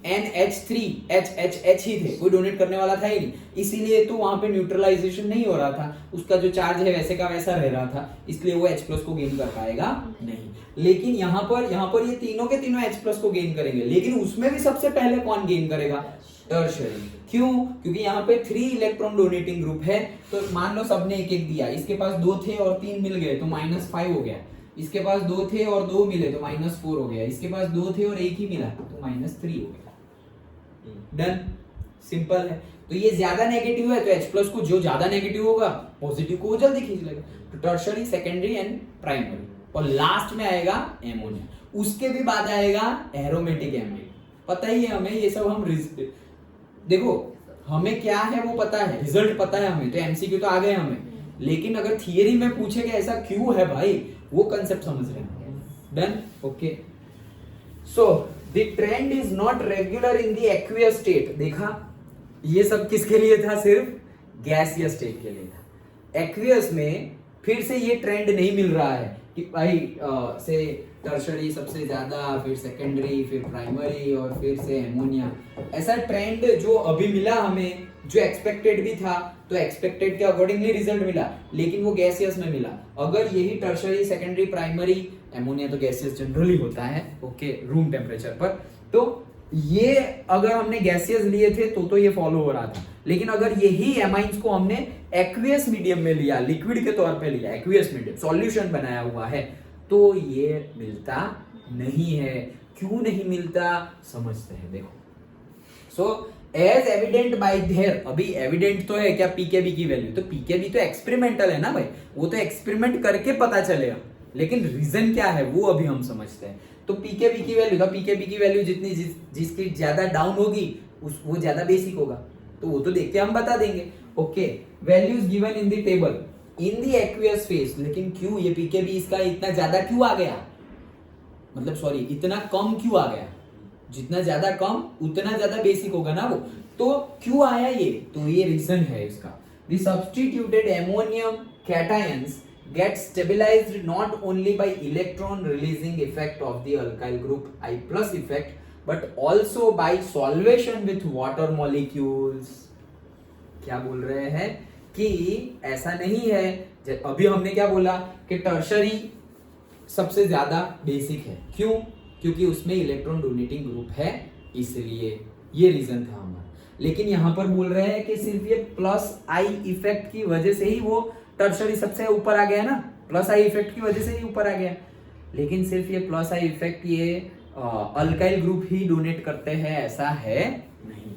NH3 H ही थे, कोई डोनेट करने वाला था ही नहीं, इसीलिए तो वहां पे न्यूट्रलाइजेशन नहीं हो रहा था, उसका जो चार्ज है वैसे का वैसा रह रहा था, इसलिए वो H+ को गेन कर पाएगा नहीं। लेकिन यहाँ पर ये तीनों के तीनों H+ को गेन करेंगे, लेकिन उसमें भी सबसे पहले कौन गेन करेगा? टर्शरी। क्यों? क्योंकि यहाँ पे 3 इलेक्ट्रॉन डोनेटिंग ग्रुप है, तो मान लो सबने 1 1 दिया, इसके पास 2 थे और 3 मिल गए तो -5 हो गया, इसके पास 2 थे और 2 मिले तो -4 हो गया, इसके पास 2 थे और 1 ही मिला तो -3 हो गया। डन, सिंपल है। तो ये ज्यादा नेगेटिव है तो H+ को जो ज्यादा नेगेटिव होगा पॉजिटिव को वो जल्दी खींच लेगा। तो टर्शरी, सेकेंडरी एंड प्राइमरी, और लास्ट में आएगा एमोनिया, उसके भी बाद आएगा एरोमेटिक एमाइड। पता ही है हमें ये सब, हम देखो हमें क्या है वो पता है, रिजल्ट पता है हमें, तो एमसीक्यू तो आ गए हमें, लेकिन अगर थियरी में पूछेगा ऐसा क्यों है भाई, वो कंसेप्ट समझ रहे हैं। Done, okay. So the trend is not regular in the aqueous state. देखा, ये सब किसके लिए था? सिर्फ गैसियस स्टेट के लिए था। एक्वियस में फिर से ये ट्रेंड नहीं मिल रहा है कि भाई से टर्शरी सबसे ज्यादा, फिर सेकेंडरी, फिर प्राइमरी और फिर से एमोनिया। ऐसा ट्रेंड जो अभी मिला हमें, जो एक्सपेक्टेड भी था, तो एक्सपेक्टेड के अकॉर्डिंगली रिजल्ट मिला, लेकिन वो गैसियस में मिला। अगर यही टर्शरी, सेकेंडरी, प्राइमरी, एमोनिया तो गैसियस जनरली होता है, ओके, रूम टेम्परेचर पर, तो ये अगर हमने गैसियस लिए थे तो ये फॉलो हो रहा था। लेकिन अगर यही एमाइंस को हमने एक्वियस मीडियम में लिया, लिक्विड के तौर पे लिया, एक्वियस मीडियम सॉल्यूशन बनाया हुआ है, तो ये मिलता नहीं है। क्यों नहीं मिलता समझते हैं, देखो। So as evident by there, अभी एविडेंट तो है क्या पीकेबी की वैल्यू, तो पीकेबी तो एक्सपेरिमेंटल है ना भाई, वो तो एक्सपेरिमेंट करके पता चलेगा, लेकिन रीजन क्या है वो अभी हम समझते हैं। तो पीकेबी की वैल्यू, तो पीकेबी की वैल्यू जितनी जिसकी ज्यादा डाउन होगी वो ज्यादा बेसिक होगा, तो वो तो देख के हम बता देंगे। Okay, values given in the table in the aqueous phase, लेकिन क्यों ये पीकेबी इसका इतना ज्यादा क्यों आ गया, मतलब सॉरी इतना कम क्यों आ गया? जितना ज्यादा कम उतना ज्यादा बेसिक होगा ना वो, तो क्यों आया ये? तो ये रीजन है इसका। The substituted ammonium cations get stabilized not only by electron releasing effect of the alkyl group I+ effect but also by solvation with water molecules। क्या बोल रहे हैं कि ऐसा नहीं है, अभी हमने क्या बोला कि टर्शरी सबसे ज्यादा बेसिक है, क्यों? क्योंकि उसमें इलेक्ट्रॉन डोनेटिंग ग्रुप है, इसलिए ये रीजन था हमारा। लेकिन यहां पर बोल रहे हैं कि सिर्फ ये +I इफेक्ट की वजह से ही वो टर्शरी सबसे ऊपर आ गया ना, +I इफेक्ट की वजह से ही ऊपर आ गया। लेकिन सिर्फ ये +I इफेक्ट ये अल्काइल ग्रुप ही डोनेट करते हैं ऐसा है नहीं।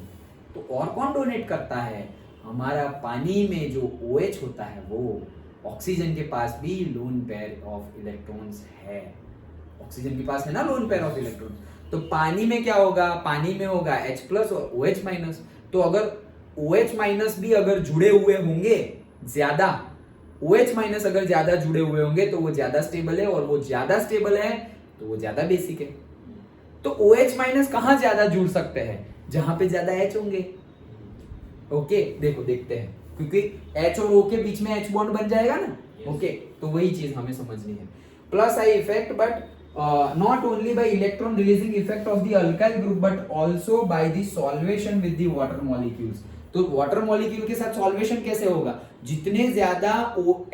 तो और कौन डोनेट करता है? हमारा पानी में जो OH होता है वो, ऑक्सीजन के पास भी लोन पेयर ऑफ इलेक्ट्रॉन्स है, ऑक्सीजन के पास है ना लोन पेयर ऑफ इलेक्ट्रॉन्स, तो पानी में क्या होगा? पानी में होगा H+ और OH-। तो अगर OH- भी अगर जुड़े हुए होंगे ज्यादा, OH- अगर ज्यादा जुड़े हुए होंगे तो वो ज्यादा स्टेबल है, और वो ज्यादा स्टेबल है तो वो ज्यादा बेसिक है। तो OH- कहां ज्यादा जुड़ सकते हैं? जहां पे ज्यादा H होंगे। ओके, देखो देखते हैं, क्योंकि H और O के बीच में H बॉन्ड बन जाएगा ना। ओके, तो वही चीज हमें समझनी है। +I effect but not only by electron releasing effect of the alkyl group but also by the solvation with the water molecules। तो वाटर मॉलिक्यूल के साथ सॉल्वेशन कैसे होगा? जितने ज्यादा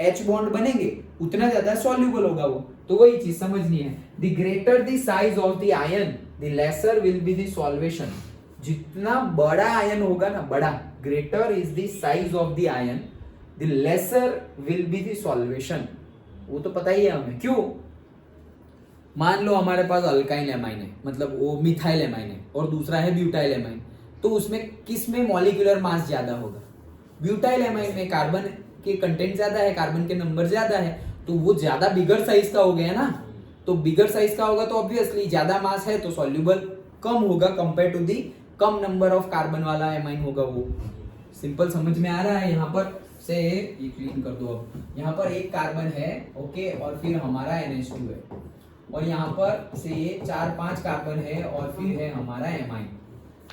H बॉन्ड बनेंगे उतना ज्यादा सॉल्युबल होगा वो, तो वही चीज समझनी है। The greater the size of the ion the lesser will be the solvation. जितना बड़ा आयन होगा ना, बड़ा, greater is the size of the ion, the lesser will be the solvation. वो तो पता ही है हमें, क्यों? मान लो हमारे पास अल्काइल एमाइन है, मतलब वो मिथाइल एमाइन है, और दूसरा है ब्यूटाइल एमाइन, तो उसमें किस में मॉलिक्यूलर मास ज्यादा होगा? ब्यूटाइल एमाइन में कार्बन के कंटेंट ज्यादा है, कार्बन के नंबर ज्यादा है, तो वो ज्यादा बिगर साइज का हो गया ना। तो बिगर साइज का होगा तो ऑब्वियसली ज्यादा मास है तो सॉल्युबल कम होगा कंपेयर टू दी कम नंबर ऑफ कार्बन वाला एमाइन होगा वो। सिंपल समझ में आ रहा है? यहाँ पर से ये क्लीन कर दो। अब यहाँ पर एक कार्बन है, ओके, और फिर हमारा NH2 है, और यहाँ पर से ये 4-5 कार्बन है, और फिर है हमारा एमाइन।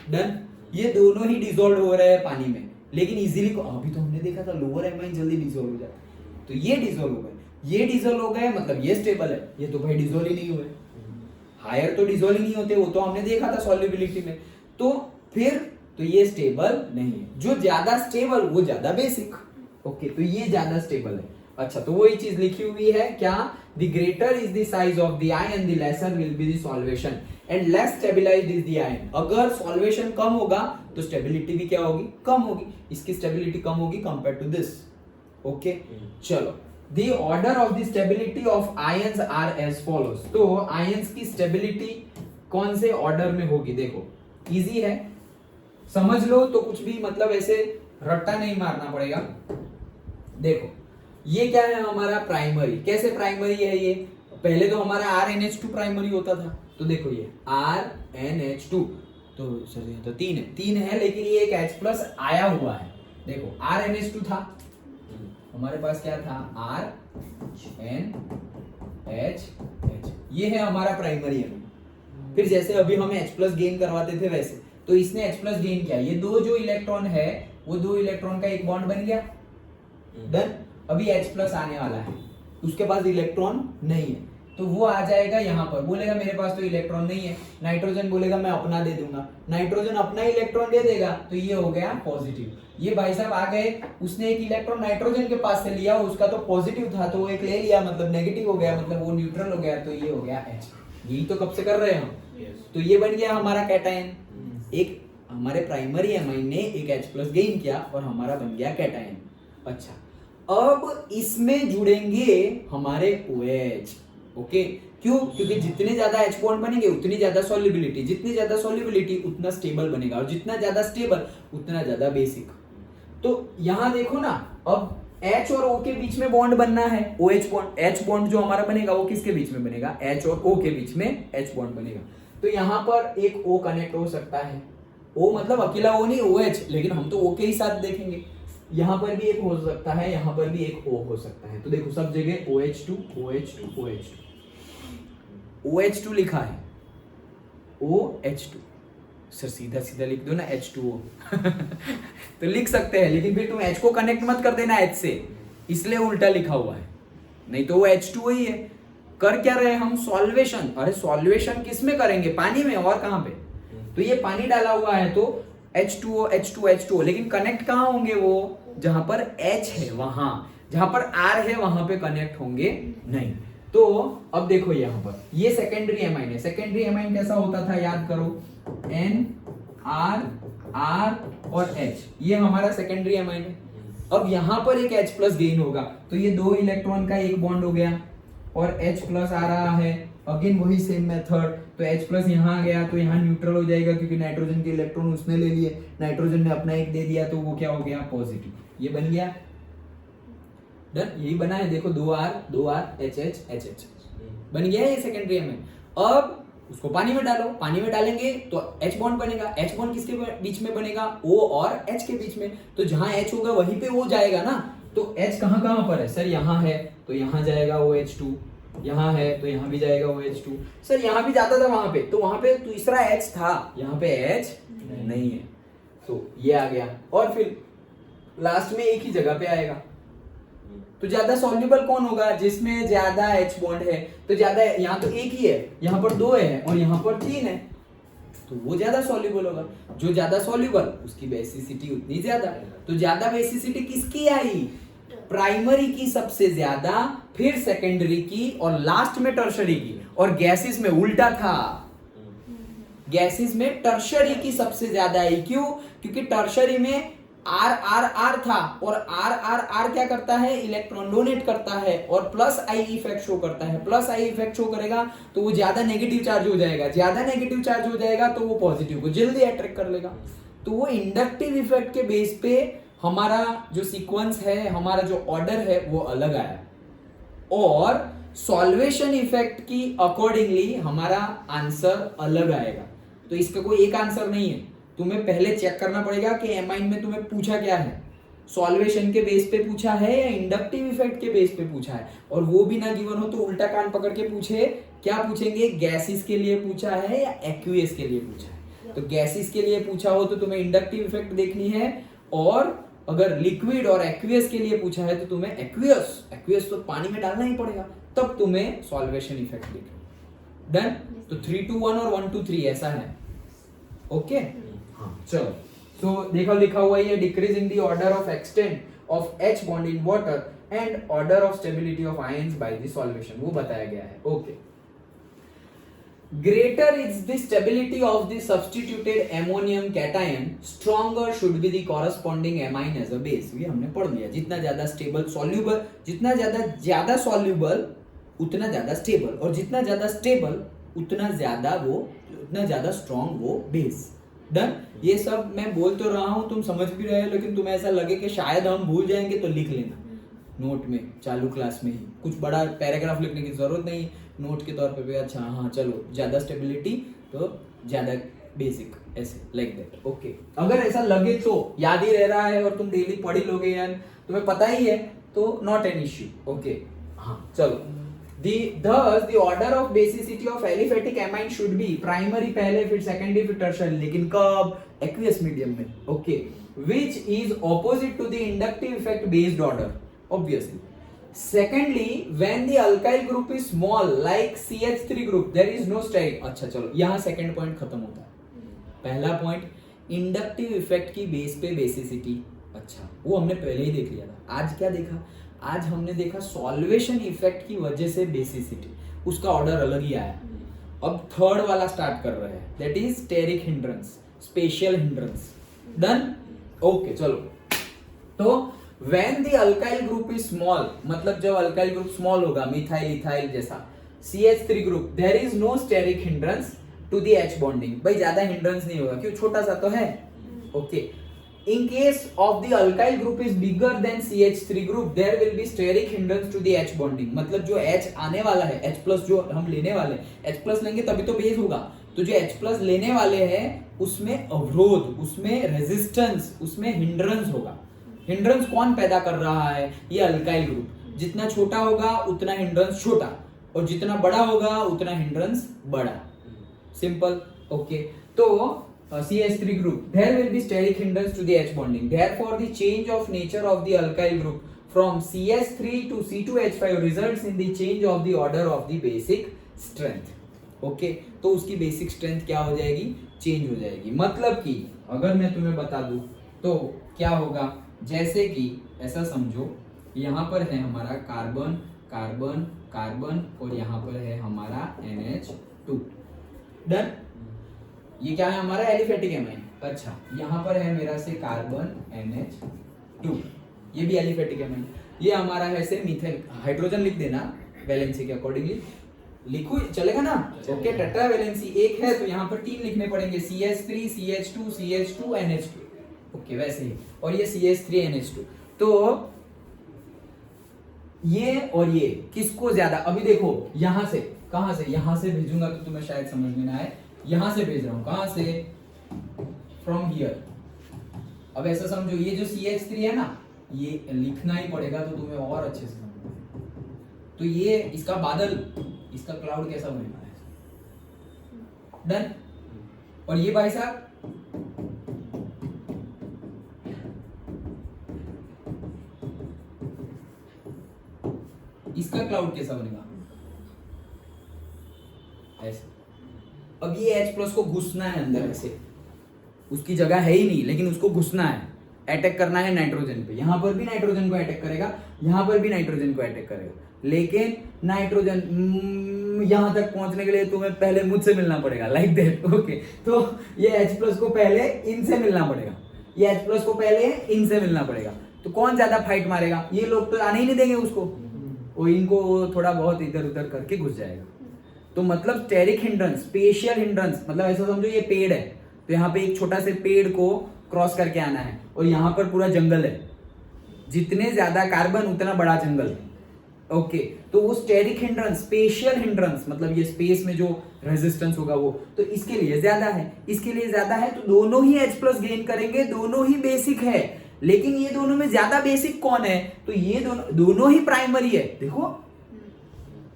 डन। ये दोनों ही डिसॉल्व हो रहे हैं पानी में, लेकिन इजीली, अभी तो हमने देखा था लोअर एमाइन जल्दी डिसॉल्व हो जाता है, तो ये डिसॉल्व हो गए, ये डिसॉल्व हो गए, मतलब ये स्टेबल है, ये तो भाई डिसॉल्व ही नहीं हुए। हायर तो डिसॉल्व ही नहीं होते, वो तो हमने देखा था सॉल्युबिलिटी में। तो फिर तो ये स्टेबल नहीं है। जो ज्यादा स्टेबल वो ज्यादा बेसिक। ओके, तो ये ज्यादा स्टेबल है। अच्छा, तो वही चीज लिखी हुई है क्या? The greater is the size of the ion the lesser will be the solvation and less stabilized is the ion. अगर सॉल्वेशन कम होगा तो स्टेबिलिटी भी क्या होगी? कम होगी। इसकी स्टेबिलिटी कम होगी कंपेयर टू दिस। ओके, चलो the order of the stability of ions are as follows. तो आयंस की स्टेबिलिटी कौन से ऑर्डर में होगी? देखो इजी है, समझ लो तो कुछ भी मतलब ऐसे रट्टा नहीं मारना पड़ेगा। देखो ये क्या है हमारा प्राइमरी। कैसे प्राइमरी है ये? पहले तो हमारा RnH2 प्राइमरी होता था। तो देखो ये RnH2 तो सर ये तो तीन है लेकिन ये एक H प्लस आया हुआ है। देखो RnH2 था, हमारे पास क्या था RnH, ये है हमारा प्राइमरी है। फिर जैसे अभी हमें H प्लस गेन करवाते थे वैसे तो इसने H प्लस गेन किया, ये दो जो इलेक्ट्रॉन है वो दो इलेक्ट्रॉन का एक बॉन्ड बन गया। डन। अभी H प्लस आने वाला है, उसके पास इलेक्ट्रॉन नहीं है तो वो आ जाएगा यहाँ पर, बोलेगा मेरे पास तो इलेक्ट्रॉन नहीं है। नाइट्रोजन बोलेगा मैं अपना दे दूंगा, नाइट्रोजन अपना इलेक्ट्रॉन दे देगा तो ये हो गया पॉजिटिव। ये भाई साहब आ गए, उसने एक इलेक्ट्रॉन नाइट्रोजन के पास से लिया, उसका तो पॉजिटिव था तो वो एक ले लिया, मतलब नेगेटिव हो गया, मतलब वो न्यूट्रल हो गया तो ये हो गया H। यही तो कब से कर रहे हैं हम। तो ये बन गया हमारा कैटायन। एक हमारे प्राइमरी एमाइन ने एक H प्लस गेन किया और हमारा बन गया कैटायन। अच्छा, अब इसमें जुड़ेंगे हमारे OH। ओके, क्यों? क्योंकि जितने ज्यादा H बॉन्ड बनेंगे उतनी ज्यादा सॉल्युबिलिटी, जितनी ज्यादा सॉल्युबिलिटी उतना स्टेबल बनेगा और जितना ज्यादा स्टेबल उतना ज्यादा बेसिक। तो यहां देखो ना, अब H और O के बीच में बॉन्ड बनना है, OH बॉन्ड। H बॉन्ड जो हमारा बनेगा वो किसके बीच में बनेगा? H और O के बीच में H बॉन्ड बनेगा। तो यहाँ पर एक O कनेक्ट हो सकता है, O मतलब अकेला O नहीं, OH, लेकिन हम तो O के ही साथ देखेंगे। यहाँ पर भी एक हो सकता है, यहाँ पर भी एक O हो सकता है। तो देखो सब जगह OH2 OH2 OH2 OH2 लिखा है, OH2। सर सीधा सीधा लिख दो ना H2O तो लिख सकते हैं, लेकिन फिर तुम H को कनेक्ट मत कर देना H से, इसलिए उल्टा लिखा हुआ है, नहीं तो वो H2O ही है। कर क्या रहे हम? सॉल्वेशन। अरे सॉल्वेशन किस में करेंगे? पानी में, और कहां पे? तो ये पानी डाला हुआ है तो H2O H2O H2O, लेकिन कनेक्ट कहां होंगे? वो जहां पर H है वहां, जहां पर R है वहां पे कनेक्ट होंगे नहीं। तो अब देखो यहाँ पर ये सेकेंडरी एमाइन है। सेकेंडरी एमाइन कैसा होता था याद करो, N R R और H, ये हमारा सेकेंडरी एमाइन है। अब यहाँ पर एक H प्लस गेन होगा तो ये दो इलेक्ट्रॉन का एक बॉन्ड हो गया और H प्लस आ रहा है, अगेन वही सेम मेथड। तो H प्लस यहाँ आ गया तो यहाँ न्यूट्रल हो जाएगा क्योंकि नाइट्रोजन के इलेक्ट्रॉन उसने ले लिए, नाइट्रोजन ने अपना एक दे दिया तो वो क्या हो गया? पॉजिटिव। ये बन गया। डन, यही बना है। देखो 2R HH HH बन गया है ये सेकेंडरी एमाइन। अब उसको पानी में डालो, पानी में डालेंगे तो H बॉन्ड बनेगा। H बॉन्ड किसके बीच में बनेगा? O और H के बीच में। तो जहां H होगा वहीं पे O जाएगा ना। तो H कहां कहां पर है? सर यहाँ है तो यहाँ जाएगा OH2, यहाँ है तो यहाँ भी जाएगा OH2। सर यहाँ भी जाता था वहां पे, तो वहां पे तीसरा H था, यहाँ पे H नहीं है तो ये आ गया। और फिर लास्ट में एक ही जगह पे आएगा। तो ज्यादा सॉल्युबल कौन होगा? जिसमें ज्यादा H बॉन्ड है। तो ज्यादा, यहाँ तो एक ही है, यहाँ पर 2 है और यहाँ पर 3 है, तो वो ज्यादा सॉल्युबल होगा। जो ज्यादा सॉल्युबल उसकी बेसिसिटी उतनी ज्यादा। तो ज्यादा बेसिसिटी किसकी आई? प्राइमरी की सबसे ज्यादा, फिर सेकेंडरी की और लास्ट में टर्शरी की। और गैसेस में उल्टा था, गैसेस में टर्शरी की सबसे ज्यादा आई। क्यों? क्योंकि टर्शरी में R था और R क्या करता है? इलेक्ट्रॉन डोनेट करता है और प्लस आई इफेक्ट शो करता है। प्लस आई इफेक्ट शो करेगा तो वो ज्यादा नेगेटिव चार्ज हो जाएगा, ज्यादा नेगेटिव चार्ज हो जाएगा तो वो पॉजिटिव को जल्दी अट्रैक्ट कर लेगा। तो वो इंडक्टिव इफेक्ट के बेस पे हमारा जो सीक्वेंस है, हमारा जो ऑर्डर है वो अलग आया। और सॉल्वेशन इफेक्ट की अकॉर्डिंगली हमारा आंसर अलग आएगा। तो इसका कोई एक आंसर नहीं है, तुम्हें पहले चेक करना पड़ेगा कि एमाइन में तुम्हें पूछा क्या है, सॉल्वेशन के बेस पे पूछा है या इंडक्टिव इफेक्ट के बेस पे पूछा है। और वो भी ना गिवन हो तो उल्टा कान पकड़ के पूछे, क्या पूछेंगे? गैसेस के लिए पूछा है या एक्वियस के लिए पूछा है। तो गैसेस के लिए पूछा हो तो तुम्हें इंडक्टिव इफेक्ट देखनी है, और अगर लिक्विड और एक्वियस के लिए पूछा है तो तुम्हें एक्वियस तो पानी में डालना ही पड़ेगा, तब तुम्हें सॉल्वेशन इफेक्ट देखना। डन। तो 3 to 1 और 1 to 3 ऐसा है। ओके, हाँ चलो। तो देखो लिखा हुआ है decrease in the order of extent of H bond in water and order of stability of ions by the solvation, वो बताया गया है। Okay, greater is the stability of the substituted ammonium cation, stronger should be the corresponding amine as a base. ये हमने पढ़ लिया, जितना ज्यादा स्टेबल सॉल्यूबल, जितना ज्यादा सॉल्यूबल उतना ज्यादा स्टेबल, और जितना ज्यादा स्टेबल उतना ज्यादा स्ट्रॉन्ग वो बेस। डन। ये सब मैं बोल तो रहा हूं, तुम समझ भी रहे हो, लेकिन तुम्हें ऐसा लगे कि शायद हम भूल जाएंगे तो लिख लेना नोट में, चालू क्लास में ही। कुछ बड़ा पैराग्राफ लिखने की जरूरत नहीं, नोट के तौर पे भी। अच्छा हाँ चलो, ज्यादा स्टेबिलिटी तो ज्यादा बेसिक, ऐसे लाइक दैट। ओके, अगर ऐसा लगे तो याद ही रह रहा है और तुम डेली पढ़ ही लोगे यार, तुम्हें पता ही है, तो नॉट एन इश्यू। ओके हाँ चलो। Thus the order of basicity of aliphatic amine should be primary पहले, फिर secondary, फिर tertiary, लेकिन कब? aqueous medium में। Okay, which is opposite to the inductive effect based order, obviously. Secondly, when the alkyl group is small like CH3 group, there is no steric। अच्छा चलो, यहाँ second point खत्म होता है। पहला point inductive effect की base पे basicity, अच्छा वो हमने पहले ही देख लिया था। आज क्या देखा? आज हमने देखा सॉल्वेशन इफेक्ट की वजह से बेसिसिटी, उसका ऑर्डर अलग ही आया। अब थर्ड वाला स्टार्ट कर रहे हैं, that is steric hindrance, special hindrance. Done. Okay चलो, तो when the alkyl group is small, मतलब जब अल्काइल ग्रुप स्मॉल होगा, मिथाइल इथाइल जैसा, CH3 group, there is no steric hindrance to the H bonding. भाई ज्यादा हिंड्रेंस नहीं होगा, क्यों? छोटा सा तो है। Okay, in case of the alkyl group is bigger than CH3 group, there will be steric hindrance to the H bonding। मतलब जो H आने वाला है, H प्लस जो हम लेने वाले, H प्लस लेंगे तभी तो बेस होगा, तो जो H प्लस लेने वाले हैं उसमें अवरोध, उसमें रेजिस्टेंस, उसमें हिंड्रेंस होगा। हिंड्रेंस कौन पैदा कर रहा है? ये अल्काइल ग्रुप। जितना छोटा होगा उतना हिंड्रेंस छोटा, और जितना बड़ा होगा उतना हिंड्रेंस बड़ा। सिंपल। ओके, तो CH3 group, there will be steric hindrance to the H bonding. Therefore, the change of nature of the alkyl group from CH3 to C2H5 results in the change of the order of the basic strength. Okay, तो उसकी basic strength क्या हो जाएगी? Change हो जाएगी। मतलब कि अगर मैं तुम्हें बता दूं तो क्या होगा, जैसे कि ऐसा समझो, यहाँ पर है हमारा कार्बन कार्बन कार्बन, और यहाँ पर है हमारा NH2। डन। ये क्या है हमारा? Aliphatic amine. अच्छा, यहाँ पर है मेरा से कार्बन NH2, ये भी एलिफेटिक एमाइन। ये हमारा है से मीथेन, हाइड्रोजन लिख देना वैलेंसी के अकॉर्डिंगली, लिखो चलेगा ना? ओके, टेट्रा वैलेंसी एक है तो यहाँ पर 3 लिखने पड़ेंगे, CH3 CH2 CH2 NH2। Okay, वैसे ही, और ये CH3 NH2। तो ये और ये किसको ज्यादा? अभी देखो यहाँ से, कहां से? यहाँ से भेजूंगा तो तुम्हें शायद समझ में ना आए, यहां से भेज रहा हूं, कहां से? From here. अब ऐसा समझो, ये जो CH3 है ना, ये लिखना ही पड़ेगा तो तुम्हें और अच्छे से समझ। तो ये इसका बादल, इसका क्लाउड कैसा बनेगा? डन। और ये भाई साहब, इसका क्लाउड कैसा बनेगा? ऐसे। अब ये H प्लस को घुसना है अंदर, ऐसे उसकी जगह है ही नहीं, लेकिन उसको घुसना है, अटैक करना है नाइट्रोजन पे। यहां पर भी नाइट्रोजन को अटैक करेगा, यहां पर भी नाइट्रोजन को अटैक करेगा, लेकिन नाइट्रोजन यहां तक पहुंचने के लिए तुम्हें पहले मुझसे मिलना पड़ेगा, लाइक दैट। ओके, तो ये H प्लस को पहले इनसे मिलना पड़ेगा, ये H प्लस को पहले इनसे मिलना पड़ेगा। तो कौन ज्यादा फाइट मारेगा? ये लोग तो आने ही नहीं देंगे उसको, वो इनको थोड़ा बहुत इधर उधर करके घुस जाएगा। तो मतलब स्टेरिक हिंड्रेंस, स्पेशल हिंड्रेंस, मतलब ऐसा समझो ये पेड़ है, तो यहाँ पे एक छोटा से पेड़ को क्रॉस करके आना है, और यहाँ पर पूरा जंगल है, जितने ज्यादा कार्बन उतना बड़ा जंगल। ओके, तो वो स्टेरिक हिंड्रेंस, स्पेशल हिंड्रेंस, मतलब ये स्पेस में जो रेजिस्टेंस होगा वो, तो इसके लिए ज्यादा है, इसके लिए ज्यादा है, तो दोनों ही H प्लस गेन करेंगे, दोनों ही बेसिक है। लेकिन ये दोनों में ज्यादा बेसिक कौन है? तो ये दोनों ही प्राइमरी है। देखो,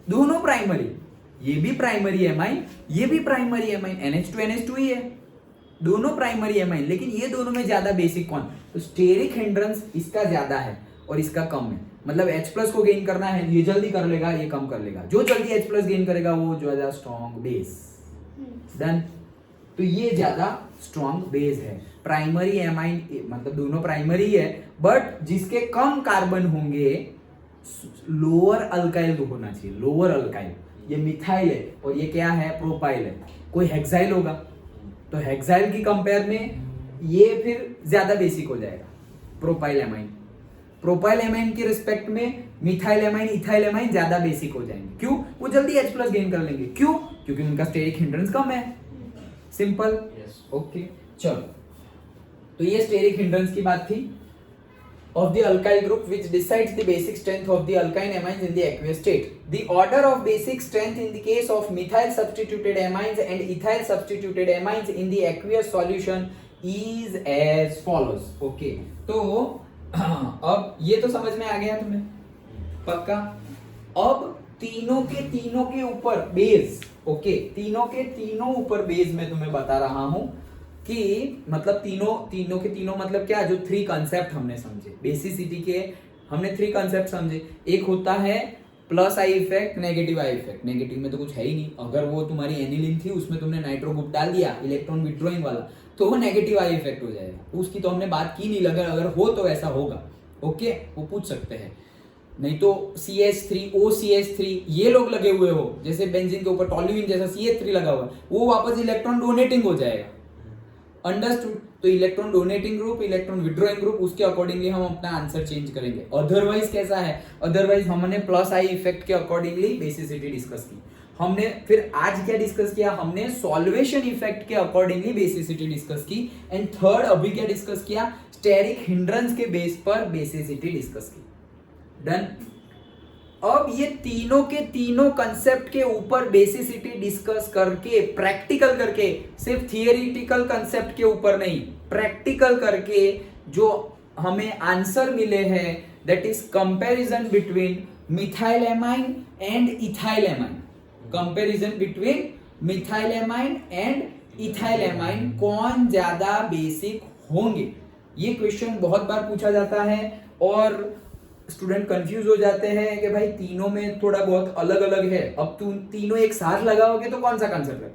दोनों प्राइमरी, ये भी प्राइमरी एमाइन, ये भी प्राइमरी एमाइन, NH2 ही है, दोनों प्राइमरी एमाइन, लेकिन ये दोनों में ज्यादा बेसिक कौन? तो स्टेरिक हिंड्रेंस इसका ज्यादा है और इसका कम है। मतलब H प्लस को गेन करना है, ये जल्दी कर लेगा, ये कम कर लेगा। जो जल्दी H प्लस गेन करेगा वो ज्यादा स्ट्रॉन्ग बेस। डन। तो ये ज्यादा स्ट्रॉन्ग बेस है। प्राइमरी एमाइन, मतलब दोनों प्राइमरी है, बट जिसके कम कार्बन होंगे लोअर अल्काइल होना चाहिए, लोअर अल्काइल। ये मिथाइल है और ये क्या है, प्रोपाइल है, कोई हेक्साइल होगा, तो हेक्साइल की कंपेयर में ये फिर ज्यादा बेसिक हो जाएगा प्रोपाइल एमाइन। प्रोपाइल एमाइन के रिस्पेक्ट में मिथाइल एमाइन, इथाइल एमाइन ज्यादा बेसिक हो जाएंगे। क्यों? वो जल्दी H+ गेन कर लेंगे। क्यों? क्योंकि उनका स्टेरिक हिंड्रेंस कम है। सिंपल। ओके चलो, तो ये स्टेरिक हिंड्रेंस की बात थी। of the alkyl group which decides the basic strength of the alkyne amines in the aqueous state. The order of basic strength in the case of methyl substituted amines and ethyl substituted amines in the aqueous solution is as follows. Okay, तो अब ये तो समझ में आ गया तुम्हें पक्का। अब तीनों के ऊपर बेस, ओके, तीनों के तीनों ऊपर बेस में तुम्हें बता रहा हूं कि मतलब तीनों के तीनों मतलब क्या, जो 3 कंसेप्ट हमने समझे बेसिसिटी के, हमने 3 कंसेप्ट समझे। एक होता है plus I effect, negative I effect. Negative में तो कुछ है ही नहीं, अगर वो तुम्हारी एनिलीन थी उसमें तुमने नाइट्रो ग्रुप डाल दिया इलेक्ट्रॉन विड्रॉइंग वाला, तो वो नेगेटिव आई इफेक्ट हो जाएगा। उसकी तो हमने बात की नहीं, अगर हो तो ऐसा होगा। ओके, वो पूछ सकते हैं। नहीं तो CH3 OCH3 ये लोग लगे हुए हो, जैसे बेंजीन के ऊपर टोल्यूइन जैसा CH3 लगा हुआ, वो वापस इलेक्ट्रॉन डोनेटिंग हो जाएगा। अंडरस्टूड? तो electron donating group, electron withdrawing group, उसके अकॉर्डिंगली हम अपना आंसर चेंज करेंगे। अदरवाइज कैसा है, अदरवाइज हमने प्लस आई इफेक्ट के अकॉर्डिंगली बेसिसिटी डिस्कस की। हमने फिर आज क्या डिस्कस किया, हमने सॉल्वेशन इफेक्ट के अकॉर्डिंगली बेसिसिटी डिस्कस की। एंड थर्ड अभी क्या डिस्कस किया, स्टेरिक हिंड्रेंस के बेस पर बेसिसिटी डिस्कस की। डन। अब ये तीनों के तीनों कंसेप्ट के ऊपर बेसिसिटी डिस्कस करके, प्रैक्टिकल करके, सिर्फ थियरिटिकल कंसेप्ट के ऊपर नहीं, प्रैक्टिकल करके जो हमें आंसर मिले हैं, that is comparison between methyl amine and ethyl amine. Comparison between methyl amine and ethyl amine, कौन ज्यादा बेसिक होंगे, ये क्वेश्चन बहुत बार पूछा जाता है और स्टूडेंट कंफ्यूज हो जाते हैं कि भाई तीनों में थोड़ा बहुत अलग अलग है। अब तुम तीनों एक साथ लगाओगे तो कौन सा कंसेप्ट है?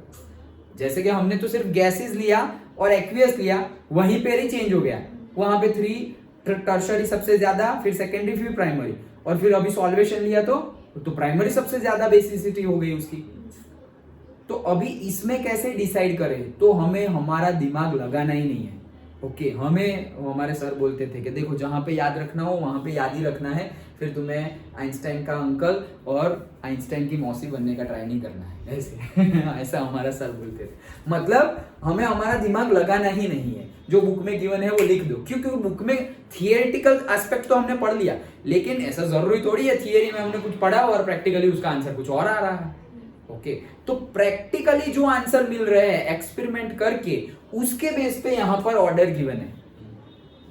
जैसे कि हमने तो सिर्फ गैसेस लिया और एक्वियस लिया, वहीं पे ही चेंज हो गया। वहां पे 3 टर्शरी सबसे ज्यादा, फिर सेकेंडरी, फिर प्राइमरी, और फिर अभी सॉल्वेशन लिया तो प्राइमरी सबसे ज्यादा बेसिसिटी हो गई उसकी। तो अभी इसमें कैसे डिसाइड करें, तो हमें हमारा दिमाग लगाना ही नहीं है। ओके, हमें हमारे सर बोलते थे कि देखो जहां पे याद रखना हो वहां पे याद ही रखना है, फिर तुम्हें आइंस्टाइन का अंकल और आइंस्टाइन की मौसी बनने का ट्राई नहीं करना है, ऐसे ऐसा हमारा सर बोलते थे। मतलब हमें हमारा दिमाग लगाना ही नहीं है, जो बुक में गिवन है वो लिख दो, क्योंकि बुक में थियरिटिकल एस्पेक्ट तो हमने पढ़ लिया, लेकिन ऐसा जरूरी थोड़ी है थियरी में हमने कुछ पढ़ा और प्रैक्टिकली उसका आंसर कुछ और आ रहा है। ओके, तो प्रैक्टिकली जो आंसर मिल रहे हैं एक्सपेरिमेंट करके, उसके बेस पे यहां पर ऑर्डर गिवन है।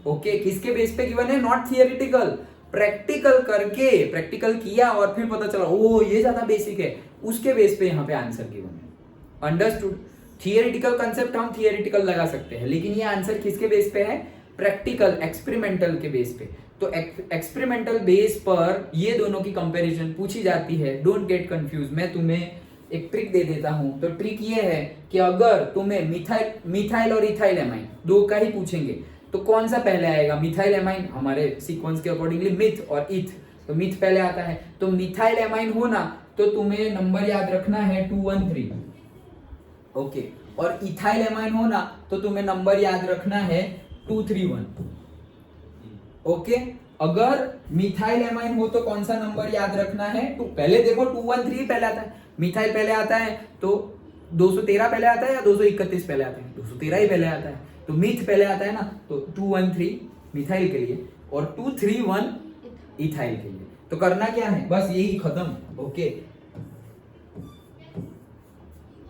ओके, किसके बेस पे गिवन है? नॉट थियरिटिकल, प्रैक्टिकल करके, प्रैक्टिकल किया और फिर पता चला ओ ये ज्यादा बेसिक है, उसके बेस पे यहां पे आंसर गिवन है। अंडरस्टूड? थियरिटिकल कंसेप्ट हम थियरिटिकल लगा सकते हैं, लेकिन ये आंसर किसके बेस पे है? प्रैक्टिकल, एक्सपेरिमेंटल के बेस पे। तो एक्सपेरिमेंटल बेस पर ये दोनों की कंपैरिजन पूछी जाती है। डोंट गेट कंफ्यूज, मैं तुम्हें एक ट्रिक दे देता हूं। तो ट्रिक ये है कि अगर तुम्हें मिथाइल और इथाइल एमाइन दो का ही पूछेंगे तो कौन सा पहले आएगा? मिथाइल एमाइन, हमारे सीक्वेंस के अकॉर्डिंगली मिथ और इथ, तो मिथ पहले आता है। तो मिथाइल एमाइन होना तो तुम्हें नंबर याद रखना है 213। ओके, और इथाइल एमाइन होना तो तुम्हें नंबर याद रखना है 231। ओके, अगर मिथाइल एमाइन हो तो कौन सा नंबर याद रखना है? पहले देखो 213 पहले आता है, मिथाइल पहले आता है तो 213 पहले आता है या 231 पहले आता है? 213 ही पहले आता है, तो मिथ पहले आता है ना, तो 213 मिथाइल के लिए और 231 इथाइल के लिए। तो करना क्या है, बस यही खत्म। ओके,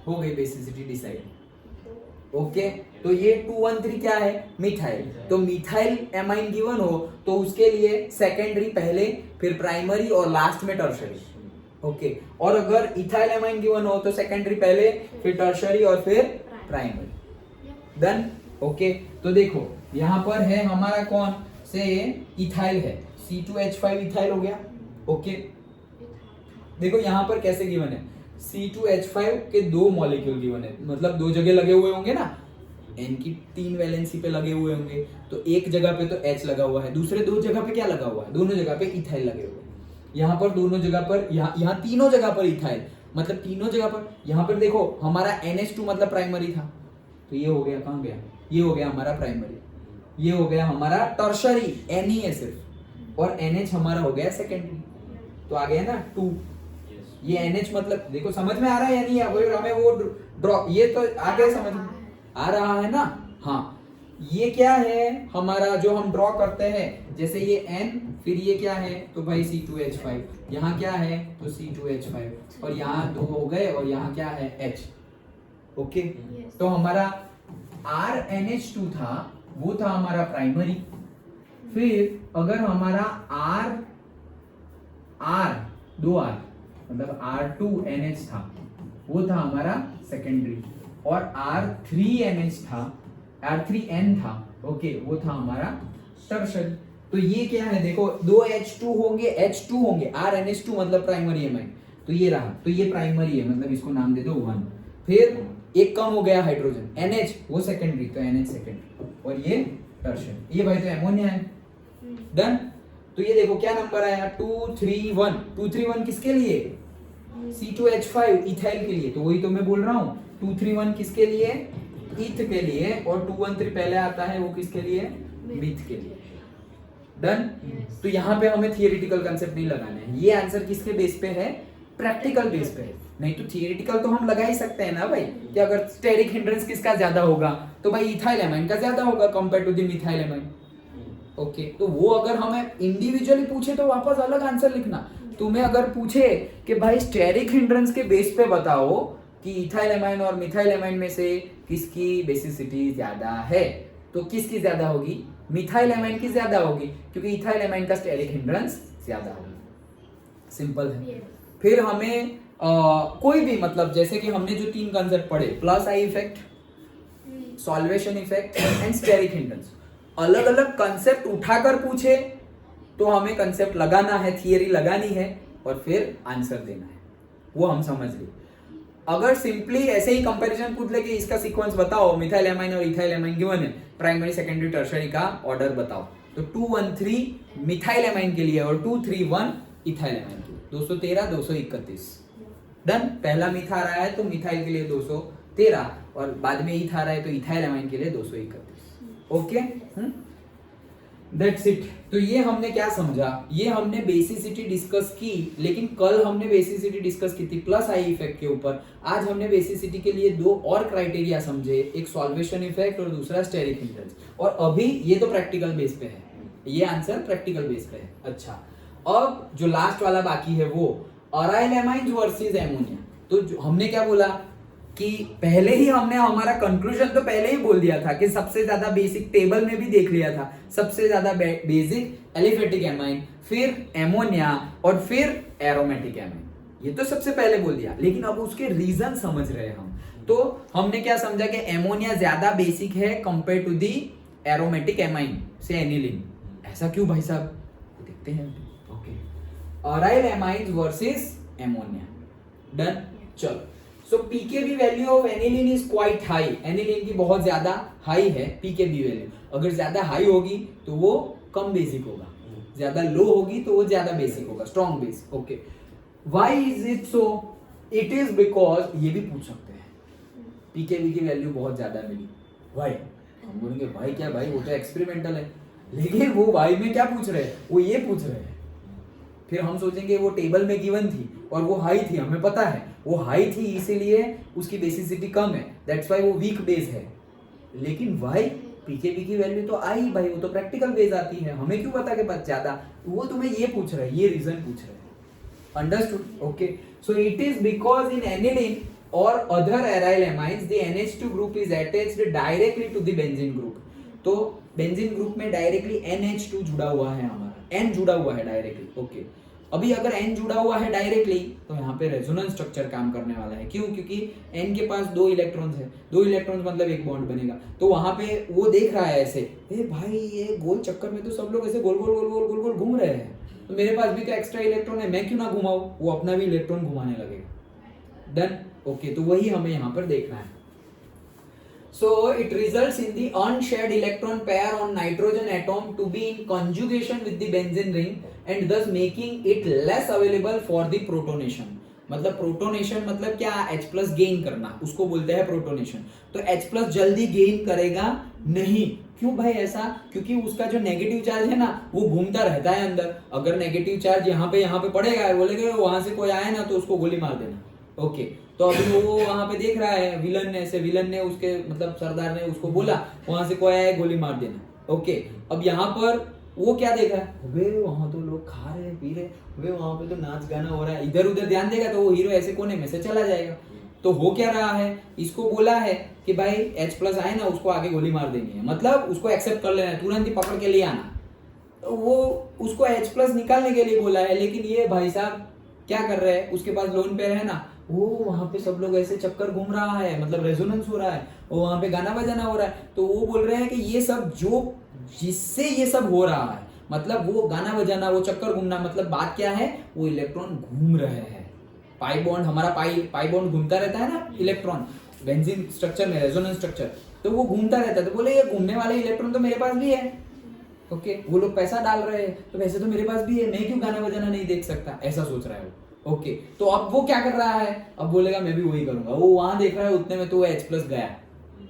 हो गई बेसिसिटी डिसाइड। ओके, तो ये 213 क्या है? मिथाइल। तो मिथाइल एमाइन गिवन हो तो उसके लिए सेकेंडरी पहले, फिर प्राइमरी और लास्ट में टर्शरी। ओके, और अगर इथाइल एमाइन गिवन हो तो सेकेंडरी पहले, फिर टर्शरी और फिर प्राइमरी। डन? ओके, तो देखो यहां पर है हमारा कौन से इथाइल है, C2H5 इथाइल हो गया। ओके, देखो यहां पर कैसे गिवन है, C2H5 के 2 मॉलिक्यूल गिवन है, मतलब 2 जगह लगे हुए होंगे ना, N की 3 वैलेंसी पे लगे हुए होंगे, तो एक जगह पे तो H लगा हुआ है, दूसरे 2 जगह पे क्या लगा हुआ है? दोनों जगह पे इथाइल लगे हुए हैं। यहाँ पर दोनों जगह पर, यहाँ तीनों जगह पर इथाइल, मतलब तीनों जगह पर। यहाँ पर देखो हमारा NH2 मतलब प्राइमरी था, तो ये हो गया, कहाँ गया, ये हो गया हमारा प्राइमरी, ये हो गया हमारा टर्शरी, N है सिर्फ, और NH हमारा हो गया सेकेंडरी। तो आ गया ना 2। ये NH मतलब देखो समझ में आ रहा है या नहीं, वो हमें वो ड्रॉ, ये तो आ गया समझ में आ रहा है ना। हाँ, ये क्या है हमारा जो हम ड्रॉ करते हैं, जैसे ये N, फिर ये क्या है तो भाई C2H5, यहाँ क्या है तो C2H5, और यहाँ 2 हो गए, और यहाँ क्या है H। ओके, तो हमारा RNH2 था, वो था हमारा प्राइमरी। फिर अगर हमारा दो R मतलब R2NH था, वो था हमारा सेकेंडरी, और R3NH था, R3N था, ओके, वो था हमारा टर्शरी। तो ये क्या है देखो, दो H2 होंगे, H2 होंगे, RNH2 मतलब प्राइमरी एमाइन, तो ये रहा, तो ये प्राइमरी है, मतलब इसको नाम दे दो 1। फिर एक कम हो गया हाइड्रोजन, NH वो सेकेंडरी, तो NH सेकेंडरी, और ये टर्शरी। ये भाई तो एमोनिया है। डन। तो ये देखो क्या नंबर आया 231। 231 किसके लिए, C2H5 इथाइल के लिए, तो वही तो मैं बोल रहा हूँ 231 किसके लिए, ईथ के लिए, और 213 पहले आता है वो किसके लिए, मीथ के लिए। डन। तो यहाँ पे हमें थियोरेटिकल कंसेप्ट नहीं लगाना है। ये आंसर किसके बेस पे है, प्रैक्टिकल बेस पे है। नहीं तो थियोरेटिकल तो हम लगा ही सकते हैं ना भाई, कि अगर स्टेरिक हिंड्रेंस किसका ज्यादा होगा तो भाई इथाइल एमाइन का ज्यादा होगा compare to the methyl amine. Okay, तो वो अगर हमें इंडिविजुअली पूछे तो वापस अलग आंसर लिखना। तुम्हें अगर पूछे कि भाई स्टेरिक हिंड्रेंस के बेस पे बताओ कि इथाइल एमाइन और मिथाइल एमाइन में से किसकी बेसिसिटी ज्यादा है, तो किसकी ज्यादा होगी, मिथाइल एमाइन की ज्यादा होगी, क्योंकि इथाइल एमाइन का स्टेरिक हिंड्रेंस ज्यादा होगी। सिंपल है। फिर हमें कोई भी मतलब जैसे कि हमने जो 3 कंसेप्ट पढ़े, plus I effect, solvation effect and steric hindrance, अलग अलग कंसेप्ट उठाकर पूछे तो हमें कंसेप्ट लगाना है, थियरी लगानी है, और फिर आंसर देना है, वो हम समझ लिए। अगर सिंपली ऐसे ही कंपैरिजन पूछ ले कि इसका सीक्वेंस बताओ, मिथाइल एमाइन और इथाइल एमाइन गिवन है, प्राइमरी सेकेंडरी टर्शरी का ऑर्डर बताओ, तो 213 मिथाइल एमाइन के लिए और 231 इथाइल एमाइन के लिए, 213 231। डन। पहला मिथ आ रहा है तो मिथाइल के लिए 213, और बाद में ईथ आ रहा है तो इथाइल एमाइन के लिए 231। Okay, that's it. तो ये हमने क्या समझा, ये हमने बेसिसिटी डिस्कस की, लेकिन कल हमने बेसिसिटी डिस्कस की थी प्लस आई इफेक्ट के ऊपर। आज हमने बेसिसिटी के लिए 2 और क्राइटेरिया समझे, एक सॉल्वेशन इफेक्ट और दूसरा स्टेरिक हिंड्रेंस, और अभी ये तो प्रैक्टिकल बेस पे है, ये आंसर प्रैक्टिकल बेस पे है। अच्छा, अब जो लास्ट वाला बाकी है वो अराइल एमाइन्स वर्सेस एमोनिया। तो हमने क्या बोला कि पहले ही हमने हमारा कंक्लूजन तो पहले ही बोल दिया था कि सबसे ज्यादा बेसिक, टेबल में भी देख लिया था, सबसे ज्यादा बेसिक एलिफेटिक एमाइन, फिर एमोनिया, और फिर एरोमेटिक एमाइन, ये तो सबसे पहले बोल दिया। लेकिन अब उसके रीजन समझ रहे हैं हम, तो हमने क्या समझा कि एमोनिया ज्यादा बेसिक है compare to the aromatic amine से एनिलीन। ऐसा क्यों भाई साहब, देखते हैं। Okay, aryl amines versus ammonia. Done. चलो, so pKb value of aniline is quite high, aniline की बहुत ज्यादा हाई है पीकेबी वैल्यू। अगर ज्यादा हाई होगी तो वो कम बेसिक होगा, ज्यादा लो होगी तो वो ज्यादा बेसिक होगा, strong base. Okay, why is it so, it is because, ये भी पूछ सकते हैं, पीकेबी की वैल्यू बहुत ज्यादा मिली, व्हाई, हम बोलेंगे भाई क्या भाई, वो तो एक्सपेरिमेंटल है, लेकिन वो व्हाई में क्या पूछ रहे हैं, वो ये पूछ रहे हैं। फिर हम सोचेंगे वो टेबल में गिवन थी और वो हाई थी, हमें पता है वो हाई थी इसीलिए उसकी बेसिसिटी कम है, दैट्स व्हाई वो वीक बेस है। लेकिन व्हाई, पीकेबी की वैल्यू तो आई भाई, वो तो प्रैक्टिकल बेस आती है, हमें क्यों पता कि बस ज्यादा, वो तुम्हें ये पूछ रहा है, ये रीजन पूछ रहे हैं। Understood. Okay, so it is because in aniline और other aryl amines the NH2 group is attached directly to the benzene group. तो बेंजीन ग्रुप में डायरेक्टली NH2 जुड़ा हुआ है, हमारा N जुड़ा हुआ है डायरेक्टली। ओके, अभी अगर N जुड़ा हुआ है डायरेक्टली तो यहाँ पे रेजोनेंस स्ट्रक्चर काम करने वाला है। क्यों? क्योंकि N के पास 2 इलेक्ट्रॉन्स है, 2 इलेक्ट्रॉन्स मतलब एक बॉन्ड बनेगा, तो वहां पे वो देख रहा है ऐसे, ए भाई ये गोल चक्कर में तो सब लोग ऐसे गोल गोल गोल गोल गोल गोल घूम रहे हैं, तो मेरे पास भी तो एक्स्ट्रा इलेक्ट्रॉन है, मैं क्यों ना घुमाऊं, वो अपना भी इलेक्ट्रॉन घुमाने लगेगा। डन। ओके, तो वही हमें यहाँ पर देखना है। So it results in the unshared electron pair on nitrogen atom to be in conjugation with the benzene ring and thus making it less available for the protonation. मतलब प्रोटोनेशन मतलब क्या, H+ गेन करना, उसको बोलते हैं protonation. तो H+ जल्दी gain करेगा नहीं। क्यों भाई ऐसा? क्योंकि उसका जो नेगेटिव चार्ज है ना वो घूमता रहता है अंदर। अगर नेगेटिव चार्ज यहाँ पे पड़ेगा, बोलेगा वहां से कोई आए ना तो उसको गोली मार देना। ओके, तो अभी वो वहां पे देख रहा है, विलन ने उसके मतलब सरदार ने उसको बोला वहां से कोई आए गोली मार देना। ओके, अब यहाँ पर वो क्या देखा, वे वहां तो लोग खा रहे पी रहे, वे वहां पे तो नाच गाना हो रहा है, इधर उधर ध्यान देगा तो वो हीरो ऐसे कोने में से चला जाएगा। तो हो क्या रहा है, इसको बोला है कि भाई H+ आए ना उसको आगे गोली मार देनी है, मतलब उसको एक्सेप्ट कर लेना है, तुरंत ही पकड़ के ले आना। तो वो उसको H+ निकालने के लिए बोला है, लेकिन ये भाई साहब क्या कर रहे हैं, उसके पास लोन पे है ना, वो वहां पे सब लोग ऐसे चक्कर घूम रहा है, मतलब रेजोनेंस हो रहा है, वो वहां पे गाना बजाना हो रहा है। तो वो बोल रहे हैं कि ये सब जो जिससे ये सब हो रहा है, मतलब वो गाना बजाना, वो चक्कर घूमना, मतलब बात क्या है, वो इलेक्ट्रॉन घूम रहे हैं। पाई बॉन्ड, हमारा पाई बॉन्ड घूमता रहता है ना इलेक्ट्रॉन, बेंजीन स्ट्रक्चर में रेजोनेंस स्ट्रक्चर, तो वो घूमता रहता है। तो बोले ये घूमने वाले इलेक्ट्रॉन तो मेरे पास भी है। ओके, वो लोग पैसा डाल रहे हैं तो पैसे तो मेरे पास भी है, मैं क्यों गाना बजाना नहीं देख सकता, ऐसा सोच रहा है वो। ओके, तो अब वो क्या कर रहा है, अब बोलेगा मैं भी वही करूंगा। वो वहां देख रहा है उतने में तो वो H+ गया,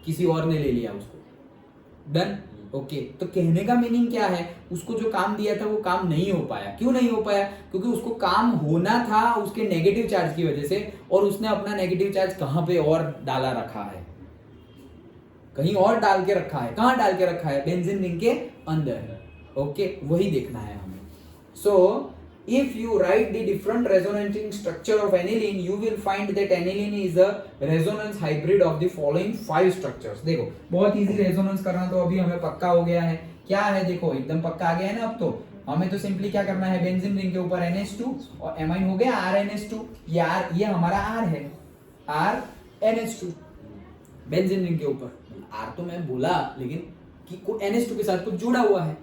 किसी और ने ले लिया उसको। डन। ओके, तो कहने का मीनिंग क्या है, उसको जो काम दिया था वो काम नहीं हो पाया। क्यों नहीं हो पाया? क्योंकि उसको काम होना था उसके नेगेटिव चार्ज की वजह से, और उसने अपना नेगेटिव चार्ज कहां पे और डाला रखा है, कहीं और डाल के रखा है। कहां डाल के रखा है? बेंजीन रिंग के अंदर। ओके, वही देखना है हमें। सो if you write the different resonating structure of aniline, you will find that aniline is a resonance hybrid of the following 5 structures। देखो बहुत इजी रेजोनेंस करना तो अभी हमें पक्का हो गया है। क्या है, देखो एकदम पक्का आ गया है ना। अब तो हमें तो सिंपली क्या करना है, बेंजीन रिंग के ऊपर NH2 और एमाइन हो गया RNH2। ये हमारा R है, RNH2 बेंजीन रिंग के ऊपर। R तो मैं बोला, लेकिन कि NH2 के साथ कुछ जुड़ा हुआ है,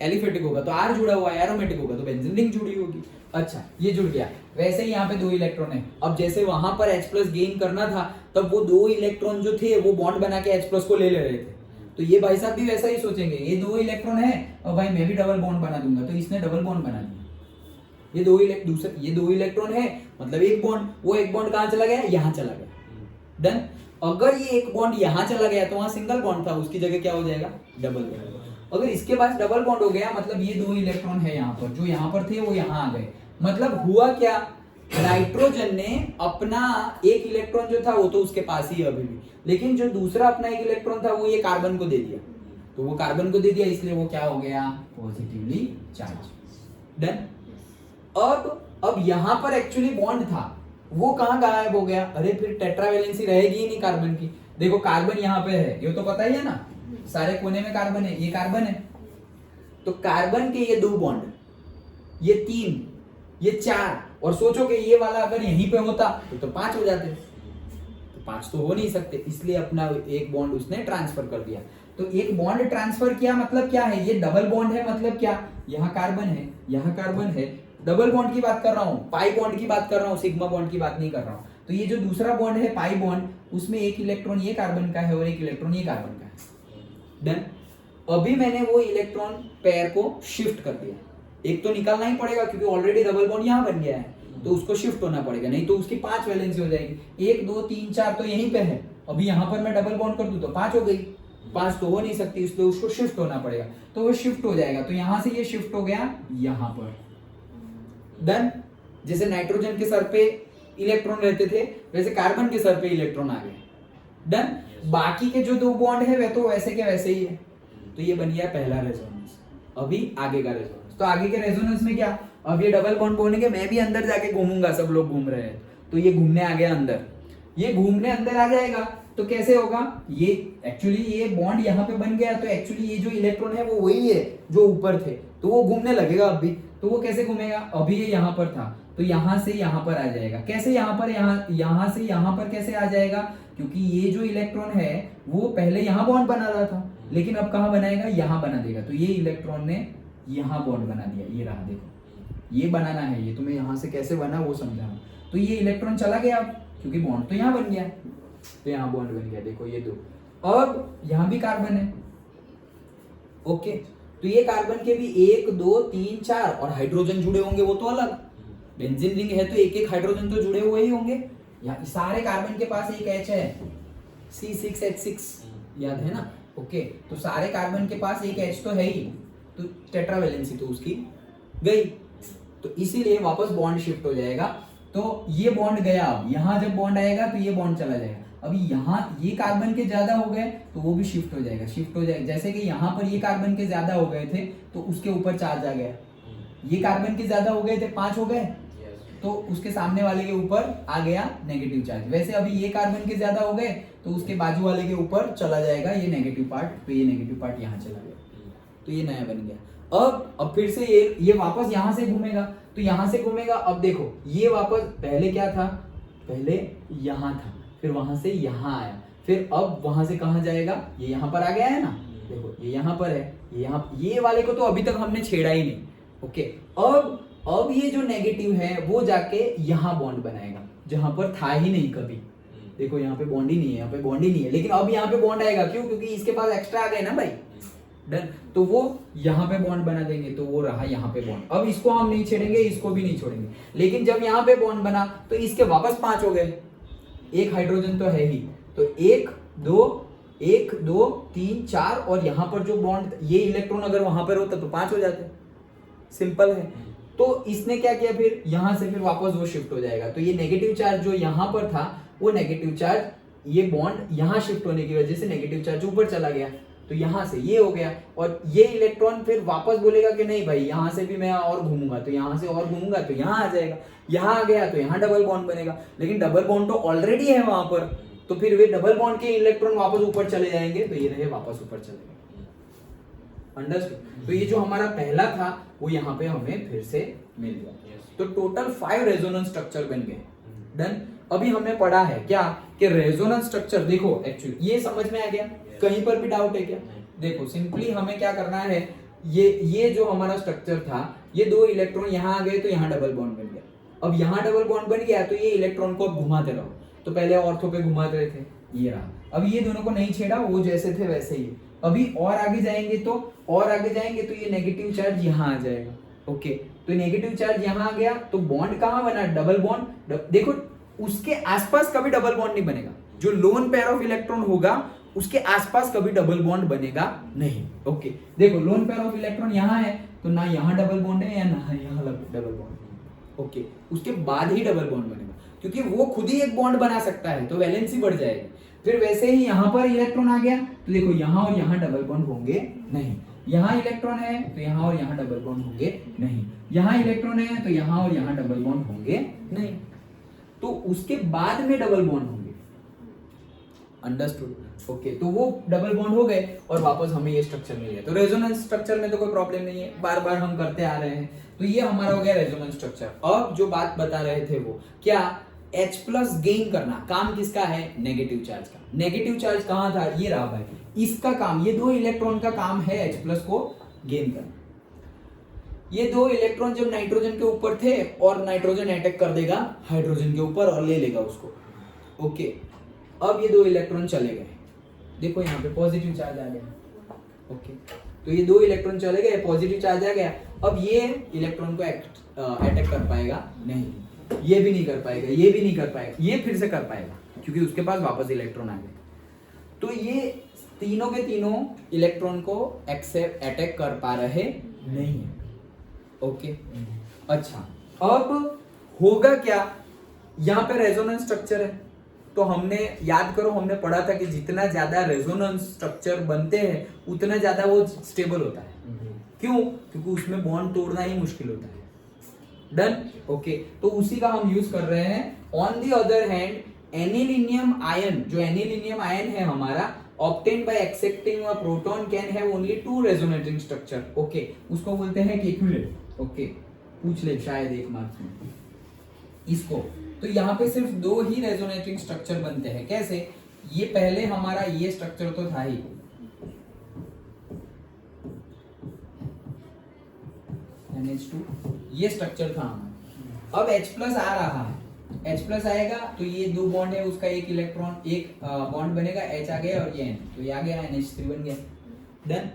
एलिफेटिक होगा तो R जुड़ा हुआ है, एरोमेटिक होगा तो बेंजीन रिंग जुड़ी होगी। अच्छा, ये जुड़ गया। वैसे ही यहाँ पे 2 इलेक्ट्रॉन है। अब जैसे वहां पर H+ गेन करना था, तब वो 2 इलेक्ट्रॉन जो थे वो बॉन्ड बना के H+ को ले रहे थे। तो ये भाई साहब भी वैसा ही सोचेंगे, ये 2 इलेक्ट्रॉन है और भाई मैं भी डबल बॉन्ड बना दूंगा, तो इसने डबल बॉन्ड बना दिया। ये 2 इलेक्ट्रॉन है, मतलब एक बॉन्ड, वो एक बॉन्ड कहां चला गया, यहाँ चला गया। डन। अगर ये एक बॉन्ड यहाँ चला गया तो वहां सिंगल बॉन्ड था, उसकी जगह क्या हो जाएगा, डबल बॉन्ड। अगर इसके पास डबल बॉन्ड हो गया, मतलब ये 2 इलेक्ट्रॉन है यहाँ पर, जो यहाँ पर थे वो यहाँ आ गए। मतलब हुआ क्या, नाइट्रोजन ने अपना एक इलेक्ट्रॉन जो था वो तो उसके पास ही है अभी भी, लेकिन जो दूसरा अपना एक इलेक्ट्रॉन था वो ये कार्बन को दे दिया। तो वो कार्बन को दे दिया, इसलिए वो क्या हो गया, पॉजिटिवली चार्ज। डन। अब यहाँ पर एक्चुअली बॉन्ड था, वो कहाँ गायब हो गया? अरे फिर टेट्रावेलेंसी रहेगी ही नहीं कार्बन की। देखो कार्बन यहाँ पे है, ये तो पता ही है ना, सारे कोने में कार्बन है, ये कार्बन है। तो कार्बन के ये 2 बॉन्ड, ये 3, ये 4, और सोचो कि ये वाला अगर यहीं पे होता तो 5 हो जाते। तो 5 तो हो नहीं सकते, इसलिए अपना एक बॉन्ड उसने ट्रांसफर कर दिया। तो एक बॉन्ड ट्रांसफर किया मतलब क्या है, ये डबल बॉन्ड है, मतलब क्या, यहाँ कार्बन है, यहाँ कार्बन है। डबल बॉन्ड की बात कर रहा हूँ, पाई बॉन्ड की बात कर रहा हूँ, सिग्मा बॉन्ड की बात नहीं कर रहा हूँ। तो ये जो दूसरा बॉन्ड है पाई बॉन्ड, उसमें एक इलेक्ट्रॉन ये कार्बन का है और एक इलेक्ट्रॉन ये कार्बन का है। डन। अभी मैंने वो इलेक्ट्रॉन पेयर को शिफ्ट कर दिया। एक तो निकालना ही पड़ेगा क्योंकि ऑलरेडी डबल बॉन्ड यहाँ बन गया है, तो उसको शिफ्ट होना पड़ेगा, नहीं तो उसकी 5 वैलेंसी हो जाएगी। 1 2 3 4 तो यहीं पे है, अभी यहाँ पर मैं डबल बॉन्ड कर दूं तो 5 हो गई, 5 तो हो नहीं सकती, इसलिए उसको शिफ्ट होना पड़ेगा। तो वो शिफ्ट हो जाएगा, तो यहां से ये शिफ्ट हो गया यहाँ पर। डन। जैसे नाइट्रोजन के सर पे इलेक्ट्रॉन रहते थे, वैसे कार्बन के सर पे इलेक्ट्रॉन आ गए। डन। बाकी के जो 2 बॉन्ड है वे तो वैसे के वैसे ही है। तो ये बन गया पहला रेजोनेंस। अभी आगे का रेजोनेंस, तो आगे के रेजोनेंस में क्या, अब ये डबल बॉन्ड बोलेंगे, मैं भी अंदर जाके घूमूंगा, सब लोग घूम रहे हैं, तो ये घूमने आ गया अंदर। ये घूमने अंदर आ जाएगा तो कैसे होगा, ये एक्चुअली ये बॉन्ड यहाँ पे बन गया, तो एक्चुअली ये जो इलेक्ट्रॉन है वो वही है जो ऊपर थे, तो वो घूमने लगेगा अभी। तो वो कैसे घूमेगा, अभी ये यहाँ पर था तो यहाँ से यहाँ पर आ जाएगा। कैसे यहाँ पर, यहाँ से यहाँ पर कैसे आ जाएगा, क्योंकि ये जो इलेक्ट्रॉन है वो पहले यहाँ बॉन्ड बना रहा था, लेकिन अब कहाँ बनाएगा, यहाँ बना देगा। तो ये इलेक्ट्रॉन ने यहाँ बॉन्ड बना दिया, ये रहा, देखो ये बनाना है, ये तुम्हें यहाँ से कैसे बना वो समझा। तो ये इलेक्ट्रॉन चला गया अब, क्योंकि बॉन्ड तो यहाँ बन गया, तो यहाँ बॉन्ड बन गया, देखो ये 2। अब यहाँ भी कार्बन है। ओके, तो ये कार्बन के भी 1 2 3 4 और हाइड्रोजन जुड़े होंगे वो तो अलग, बेंजीन रिंग है तो एक एक हाइड्रोजन तो जुड़े हुए ही होंगे। यहाँ सारे कार्बन के पास एक H है, C6H6, याद है ना? ओके, तो सारे कार्बन के पास एक H तो है ही, तो टेट्रावैलेंसी तो उसकी गई, तो इसीलिए वापस बॉन्ड शिफ्ट हो जाएगा। तो ये बॉन्ड गया, अब यहाँ जब बॉन्ड आएगा तो ये बॉन्ड चला जाएगा। अभी यहाँ ये कार्बन के ज्यादा हो गए तो वो भी शिफ्ट हो जाएगा, जैसे कि यहाँ पर ये कार्बन के ज्यादा हो गए थे तो उसके ऊपर चार्ज आ गया, ये कार्बन के ज्यादा हो गए थे, 5 हो गए, तो उसके सामने वाले के ऊपर आ गया नेगेटिव चार्ज। वैसे अभी ये कार्बन के ज्यादा हो गए तो उसके बाजू वाले के ऊपर चला जाएगा ये नेगेटिव पार्ट, तो ये नेगेटिव पार्ट यहाँ चला गया, तो ये नया बन गया। अब फिर से ये वापस यहाँ से घूमेगा, तो यहाँ से घूमेगा। अब देखो ये वापस पहले क्या था, पहले यहाँ था, फिर वहां से यहाँ आया, फिर अब वहां से कहाँ जाएगा, ये यहाँ पर आ गया है ना, देखो ये यहाँ पर है, ये वाले को तो अभी तक हमने छेड़ा ही नहीं। ओके, अब ये जो नेगेटिव है वो जाके यहाँ बॉन्ड बनाएगा जहां पर था ही नहीं कभी। देखो यहाँ पे बॉन्ड ही नहीं है, यहाँ पे बॉन्ड ही नहीं है, लेकिन अब यहाँ पे बॉन्ड आएगा, क्यों? क्योंकि इसके पास एक्स्ट्रा आ गए ना भाई। डन, तो वो यहाँ पे बॉन्ड बना देंगे, तो वो रहा यहाँ पे बॉन्ड। अब इसको हम नहीं छेड़ेंगे, इसको भी नहीं छोड़ेंगे, लेकिन जब यहाँ पे बॉन्ड बना तो इसके वापस 5 हो गए, एक हाइड्रोजन तो है ही, तो 1 2 3 4, और यहाँ पर जो बॉन्ड, ये इलेक्ट्रॉन अगर वहां पर होता तो 5 हो जाते, सिंपल है। तो इसने क्या किया, फिर यहाँ से फिर वापस वो शिफ्ट हो जाएगा, तो ये नेगेटिव चार्ज जो यहाँ पर था वो नेगेटिव चार्ज, ये बॉन्ड यहाँ शिफ्ट होने की वजह से नेगेटिव चार्ज ऊपर चला गया, तो यहाँ से ये हो गया, और ये इलेक्ट्रॉन फिर वापस बोलेगा कि नहीं भाई यहाँ से भी मैं और घूमूंगा, तो यहाँ से और घूमूंगा तो यहाँ आ जाएगा, यहाँ आ गया तो यहाँ डबल बॉन्ड बनेगा, लेकिन डबल बॉन्ड तो ऑलरेडी है वहां पर, तो फिर वे डबल बॉन्ड के इलेक्ट्रॉन वापस ऊपर चले जाएंगे, तो ये रहे वापस ऊपर चले गए। अंडरस्टूड? तो ये जो हमारा पहला था वो यहाँ पे हमें फिर से मिल गया, तो टोटल 5 रेजोनेंस स्ट्रक्चर बन गए। डन, अभी हमने पढ़ा है क्या कि रेजोनेंस स्ट्रक्चर, देखो एक्चुअली ये समझ में आ गया, कहीं पर भी डाउट है क्या? देखो सिंपली हमें क्या करना है, ये जो हमारा स्ट्रक्चर था, ये 2 इलेक्ट्रॉन यहाँ आ गए तो यहाँ डबल बॉन्ड बन गया, अब यहाँ डबल बॉन्ड बन गया तो ये इलेक्ट्रॉन को अब घुमाते रहो, तो पहले ऑर्थो पे घुमाते रहे थे, ये रहा, अब ये दोनों को नहीं छेड़ा, वो जैसे थे वैसे ही। अभी और आगे जाएंगे तो ये नेगेटिव चार्ज यहाँ आ जाएगा। ओके, तो नेगेटिव चार्ज यहाँ आ गया, तो बॉन्ड कहाँ बना, डबल बॉन्ड। देखो उसके आसपास कभी डबल बॉन्ड नहीं बनेगा, जो लोन पेयर ऑफ इलेक्ट्रॉन होगा उसके आसपास कभी डबल बॉन्ड बनेगा नहीं। ओके, देखो लोन पेयर ऑफ इलेक्ट्रॉन यहाँ है तो ना यहाँ डबल बॉन्ड है या ना यहाँ डबल बॉन्ड है। ओके, उसके बाद ही डबल बॉन्ड बनेगा, क्योंकि वो खुद ही एक बॉन्ड बना सकता है, तो वैलेंसी बढ़ जाएगी। फिर वैसे ही यहाँ पर इलेक्ट्रॉन आ गया तो देखो यहाँ और यहाँ डबल बॉन्ड होंगे नहीं, यहाँ इलेक्ट्रॉन है तो यहाँ और यहाँ डबल बॉन्ड होंगे नहीं, यहाँ इलेक्ट्रॉन है तो यहाँ और यहाँ डबल बॉन्ड होंगे नहीं, तो उसके बाद में डबल बॉन्ड होंगे। अंडरस्टूड? ओके, तो वो डबल बॉन्ड हो गए और वापस हमें ये स्ट्रक्चर मिल गया। तो रेजोनेंस स्ट्रक्चर में तो कोई प्रॉब्लम नहीं है, बार बार हम करते आ रहे हैं, तो ये हमारा हो गया रेजोनेंस स्ट्रक्चर। अब जो बात बता रहे थे वो क्या, H प्लस गेन करना, काम किसका है, नेगेटिव चार्ज का। नेगेटिव चार्ज कहाँ था, ये रहा भाई, इसका काम, ये 2 इलेक्ट्रॉन का काम है H प्लस को गेन करना। ये 2 इलेक्ट्रॉन जब नाइट्रोजन के ऊपर थे और नाइट्रोजन अटैक कर देगा हाइड्रोजन के ऊपर और ले लेगा उसको। ओके, अब ये 2 इलेक्ट्रॉन चले गए, देखो यहाँ पे पॉजिटिव चार्ज आ गया। ओके, तो ये 2 इलेक्ट्रॉन चले गए, पॉजिटिव चार्ज आ गया, अब ये इलेक्ट्रॉन को अटैक कर पाएगा नहीं, ये भी नहीं कर पाएगा, ये भी नहीं कर पाएगा, ये फिर से कर पाएगा क्योंकि उसके पास वापस इलेक्ट्रॉन आ गए। तो ये तीनों के तीनों इलेक्ट्रॉन को अटैक कर पा रहे नहीं है। ओके, अच्छा, अब होगा क्या, यहाँ पे रेजोनेंस स्ट्रक्चर है, तो हमने याद करो, हमने पढ़ा था कि जितना ज्यादा रेजोनेंस स्ट्रक्चर बनते हैं उतना ज्यादा वो स्टेबल होता है। क्यों? क्योंकि उसमें बॉन्ड तोड़ना ही मुश्किल होता है। डन? ओके, तो उसी का हम यूज कर रहे हैं। On the other hand anilinium ion, जो एनिलिनियम आयन है हमारा, obtained by accepting a proton can have only 2 resonating structure. Okay, उसको बोलते हैं केक्युलेट। ओके, पूछ ले शायद 1 मार्क्स में इसको। तो यहाँ पे सिर्फ 2 ही रेजोनेटिंग स्ट्रक्चर बनते हैं। कैसे? ये पहले हमारा ये स्ट्रक्चर तो था ही, NH2 ये स्ट्रक्चर था हमारा। अब H प्लस आ रहा है, H प्लस आएगा तो ये 2 बॉन्ड है, उसका एक इलेक्ट्रॉन, एक बॉन्ड बनेगा, H आ गया और ये N, तो ये आ गया NH3 बन गया। डन?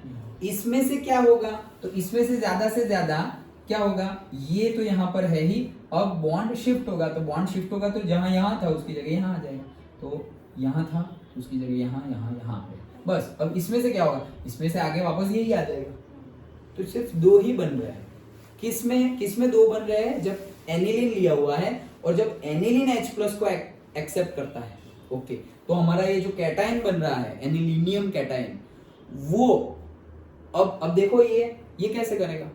इसमें से क्या होगा, तो इसमें से ज्यादा क्या होगा, ये तो यहाँ पर है ही, अब बॉन्ड शिफ्ट होगा, तो बॉन्ड शिफ्ट होगा तो जहां यहाँ था उसकी जगह यहाँ आ जाएगा, तो यहाँ था उसकी जगह यहाँ, यहाँ यहाँ आ गया। बस अब इसमें से क्या होगा, इसमें से आगे वापस यही आ जाएगा। तो सिर्फ दो ही बन रहा है। किसमें दो बन रहे हैं, जब एनिलीन लिया हुआ है और जब एनिलीन H प्लस को एक्सेप्ट करता है। ओके, तो हमारा ये जो कैटायन बन रहा है एनिलीनियम कैटायन, वो अब देखो ये कैसे करेगा,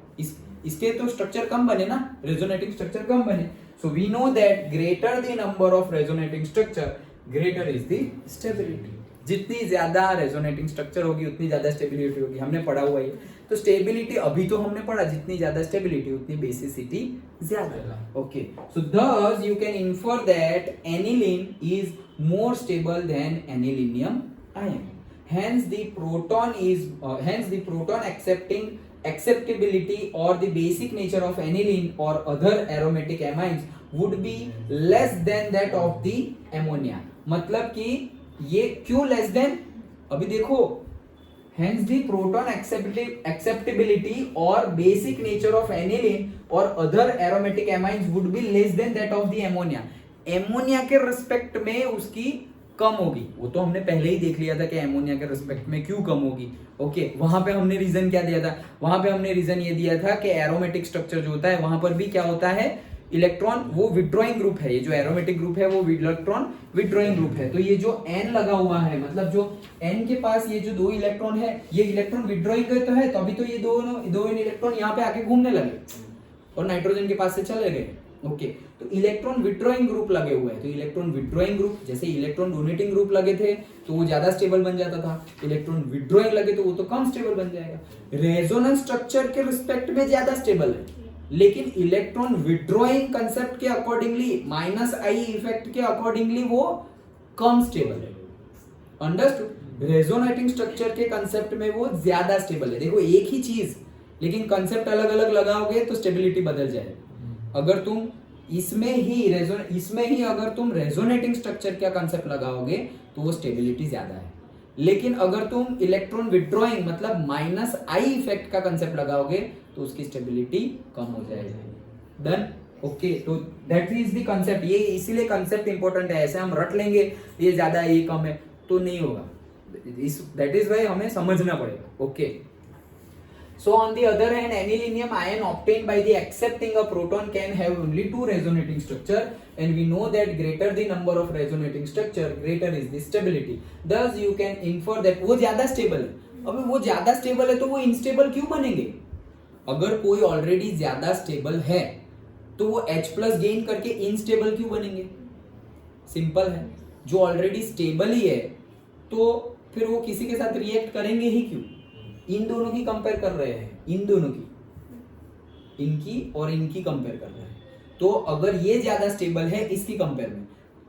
इसके तो स्ट्रक्चर कम बने ना, रेजोनेटिंग स्ट्रक्चर कम बने। So we know that greater the number of resonating structure greater is the stability. जितनी ज्यादा रेजोनेटिंग स्ट्रक्चर होगी उतनी ज्यादा स्टेबिलिटी होगी, हमने पढ़ा हुआ है। तो स्टेबिलिटी अभी तो हमने पढ़ा, जितनी ज्यादा स्टेबिलिटी उतनी बेसिसिटी ज्यादा। Okay, so thus you can infer that aniline is more stable than anilinium ion. Hence the proton acceptability or the basic nature of aniline or other aromatic amines would be less than that of the ammonia. मतलब कि ये क्यों less than, अभी देखो, hence the proton acceptability or basic nature of aniline or other aromatic amines would be less than that of the ammonia. Ammonia के respect में उसकी कम होगी, वो तो हमने पहले ही देख लिया था कि एमोनिया के रिस्पेक्ट में क्यों कम होगी। ओके, वहां पे हमने रीजन क्या दिया था, वहां पे हमने रीजन ये दिया था कि एरोमेटिक स्ट्रक्चर जो होता है वहां पर भी क्या होता है, इलेक्ट्रॉन वो विड्रॉइंग ग्रुप है, ये जो एरोमेटिक ग्रुप है वो इलेक्ट्रॉन विड्रॉइंग ग्रुप है। तो ये जो N लगा हुआ है, मतलब जो N के पास ये जो दो इलेक्ट्रॉन है, ये इलेक्ट्रॉन विड्रॉइंग तो है, तो अभी तो ये दो इलेक्ट्रॉन यहाँ पे आके घूमने लगे और नाइट्रोजन के पास से चले गए। ओके, तो इलेक्ट्रॉन विड्रॉइंग ग्रुप लगे हुए हैं, तो इलेक्ट्रॉन विड्रॉइंग ग्रुप, जैसे इलेक्ट्रॉन डोनेटिंग ग्रुप लगे थे तो वो ज्यादा स्टेबल बन जाता था, इलेक्ट्रॉन विड्रॉइंग लगे तो वो तो कम स्टेबल बन जाएगा। रेजोनेंस स्ट्रक्चर के रिस्पेक्ट में ज्यादा स्टेबल है, लेकिन इलेक्ट्रॉन विड्रॉइंग कंसेप्ट के अकॉर्डिंगली, माइनस आई इफेक्ट के अकॉर्डिंगली वो कम स्टेबल है। अंडरस्टूड? रेजोनेटिंग स्ट्रक्चर के कंसेप्ट में वो ज्यादा स्टेबल है। देखो एक ही चीज, लेकिन कंसेप्ट अलग अलग लगाओगे तो स्टेबिलिटी बदल जाएगी। अगर तुम इसमें ही अगर तुम रेजोनेटिंग स्ट्रक्चर का कंसेप्ट लगाओगे तो वो स्टेबिलिटी ज्यादा है, लेकिन अगर तुम इलेक्ट्रॉन विड्रॉइंग मतलब माइनस आई इफेक्ट का कंसेप्ट लगाओगे तो उसकी स्टेबिलिटी कम हो जाएगी। डन? ओके, तो दैट इज द कंसेप्ट। ये इसीलिए कंसेप्ट इंपॉर्टेंट है, ऐसे हम रट लेंगे ये ज्यादा है ये कम है तो नहीं होगा, दैट इज वाई हमें समझना पड़ेगा। Okay, so on the other hand, anilinium ion obtained by the accepting a proton can have only two resonating structure, and we know that greater the number of resonating structure greater is the stability. Thus you can infer that वो ज्यादा stable है। अब वो ज्यादा stable है तो वो instable क्यों बनेंगे? अगर कोई ऑलरेडी ज्यादा स्टेबल है तो वो H प्लस गेन करके इनस्टेबल क्यों बनेंगे? सिंपल है, जो ऑलरेडी स्टेबल ही है तो फिर वो किसी के साथ रिएक्ट करेंगे ही क्यों? इन दोनों की कंपेयर कर रहे हैं, इन दोनों की, इनकी और इनकी कंपेयर कर रहे हैं। तो अगर ये ज्यादा स्टेबल है इसकी कंपेयर में,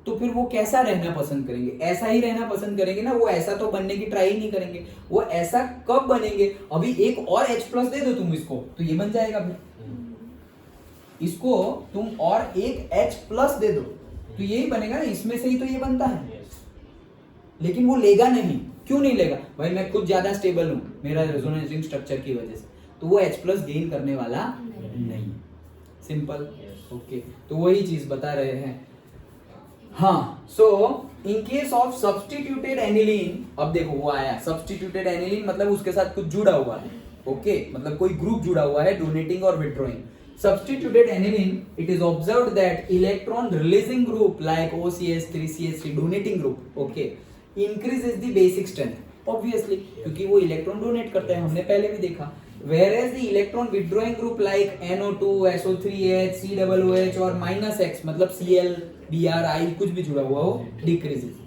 तो फिर वो कैसा रहना पसंद करेंगे? ऐसा ही रहना पसंद करेंगे ना, वो ऐसा तो बनने की ट्राई नहीं करेंगे। वो ऐसा कब बनेंगे? अभी एक और H प्लस दे दो तुम इसको तो ये बन जाएगा। फिर इसको तुम और एक H प्लस दे दो तो यही बनेगा ना, इसमें से ही तो ये बनता है। लेकिन वो लेगा नहीं, क्यों नहीं लेगा? भाई मैं खुद ज्यादा स्टेबल हूं मेरा रेजोनेटिंग स्ट्रक्चर की वजह से, तो वो H प्लस गेन करने वाला नहीं। सिंपल। ओके, तो वही चीज बता रहे हैं। हाँ, so in case of substituted aniline, अब देखो वो आया सब्स्टिट्यूटेड एनिलीन, मतलब उसके साथ कुछ जुड़ा हुआ है। ओके, मतलब कोई ग्रुप जुड़ा हुआ है डोनेटिंग और withdrawing. Substituted aniline, it is observed that electron releasing group like OCH3, CH3 donating group, okay, increases the basic strength. Obviously, क्योंकि वो इलेक्ट्रॉन डोनेट करते हैं, हमने पहले भी देखा। Whereas the electron withdrawing group like NO2, SO3H, COOH और -X मतलब Cl, Br, कुछ भी जुड़ा हुआ हो, decreases.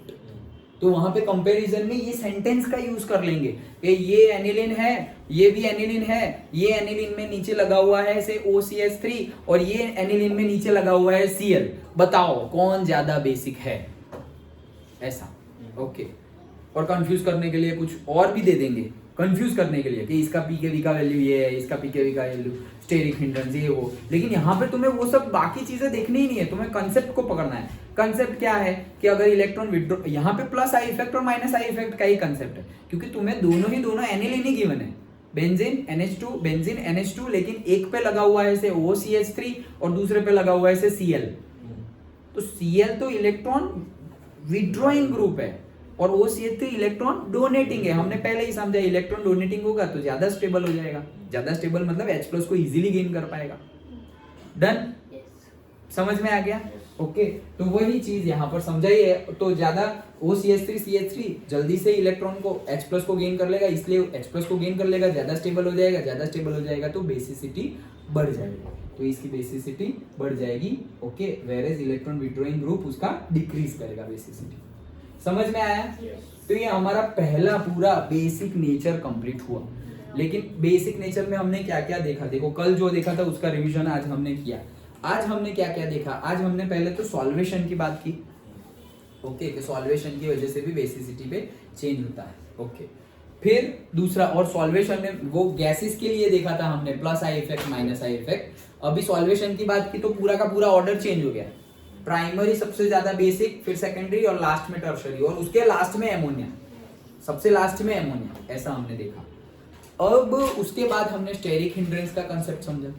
तो वहां पे कंपैरिजन में ये सेंटेंस का यूज कर लेंगे कि ये एनिलीन है, ये भी एनिलीन है, ये एनिलीन में नीचे लगा हुआ है से OCH3 और ये एनिलीन में नीचे लगा हुआ है Cl। बताओ कौन ज्यादा बेसिक है? ऐसा। ओके, और कंफ्यूज करने के लिए कुछ और भी दे देंगे, कंफ्यूज करने के लिए कि इसका पीकेवी का वैल्यू ये है, इसका पीकेवी का वैल्यू स्टेरिक हिंड्रेंस ये वो। लेकिन यहाँ पे तुम्हें वो सब बाकी चीजें देखनी ही नहीं है, तुम्हें कंसेप्ट को पकड़ना है। कंसेप्ट क्या है कि अगर इलेक्ट्रॉन विड्रॉ, यहाँ पे प्लस आई इफेक्ट और माइनस आई इफेक्ट का ही कंसेप्ट है, क्योंकि तुम्हें दोनों एनिलीन ही गिवन है। बेंजीन NH2, बेंजीन NH2, लेकिन एक पे लगा हुआ है ऐसे OCH3 और दूसरे पे लगा हुआ है ऐसे Cl। तो Cl तो इलेक्ट्रॉन विड्रॉइंग ग्रुप है और OCH3 इलेक्ट्रॉन डोनेटिंग है। हमने पहले ही समझा इलेक्ट्रॉन डोनेटिंग होगा तो ज्यादा स्टेबल हो जाएगा, ज्यादा स्टेबल मतलब H+ को इजीली गेन कर पाएगा। डन, समझ में आ गया? ओके, तो वही चीज यहाँ पर समझाइए। तो ज्यादा OCH3 CH3 जल्दी से इलेक्ट्रॉन को H+ को गेन कर लेगा, इसलिए H+ को गेन कर लेगा, ज्यादा स्टेबल हो जाएगा, ज्यादा स्टेबल हो जाएगा तो बेसिसिटी बढ़ जाएगी, तो इसकी बेसिसिटी बढ़ जाएगी। Okay, whereas electron withdrawing group उसका डिक्रीज करेगा बेसिसिटी। समझ में आया? तो ये हमारा पहला पूरा बेसिक नेचर कंप्लीट हुआ। लेकिन बेसिक नेचर में हमने क्या क्या देखा, देखो कल जो देखा था उसका रिवीजन आज हमने किया। आज हमने क्या क्या देखा, आज हमने पहले तो सॉल्वेशन की बात की। ओके, कि सॉल्वेशन की वजह से भी बेसिसिटी पे चेंज होता है। ओके, फिर दूसरा, और सॉल्वेशन में वो गैसेस के लिए देखा था हमने, plus I effect minus I effect. अभी सॉल्वेशन की बात की तो पूरा का पूरा ऑर्डर चेंज हो गया। प्राइमरी सबसे ज्यादा बेसिक, फिर सेकेंडरी और लास्ट में टर्शरी, और उसके लास्ट में एमोनिया, सबसे लास्ट में एमोनिया, ऐसा हमने देखा। अब उसके बाद हमने स्टेरिक हिंड्रेंस का कंसेप्ट समझा।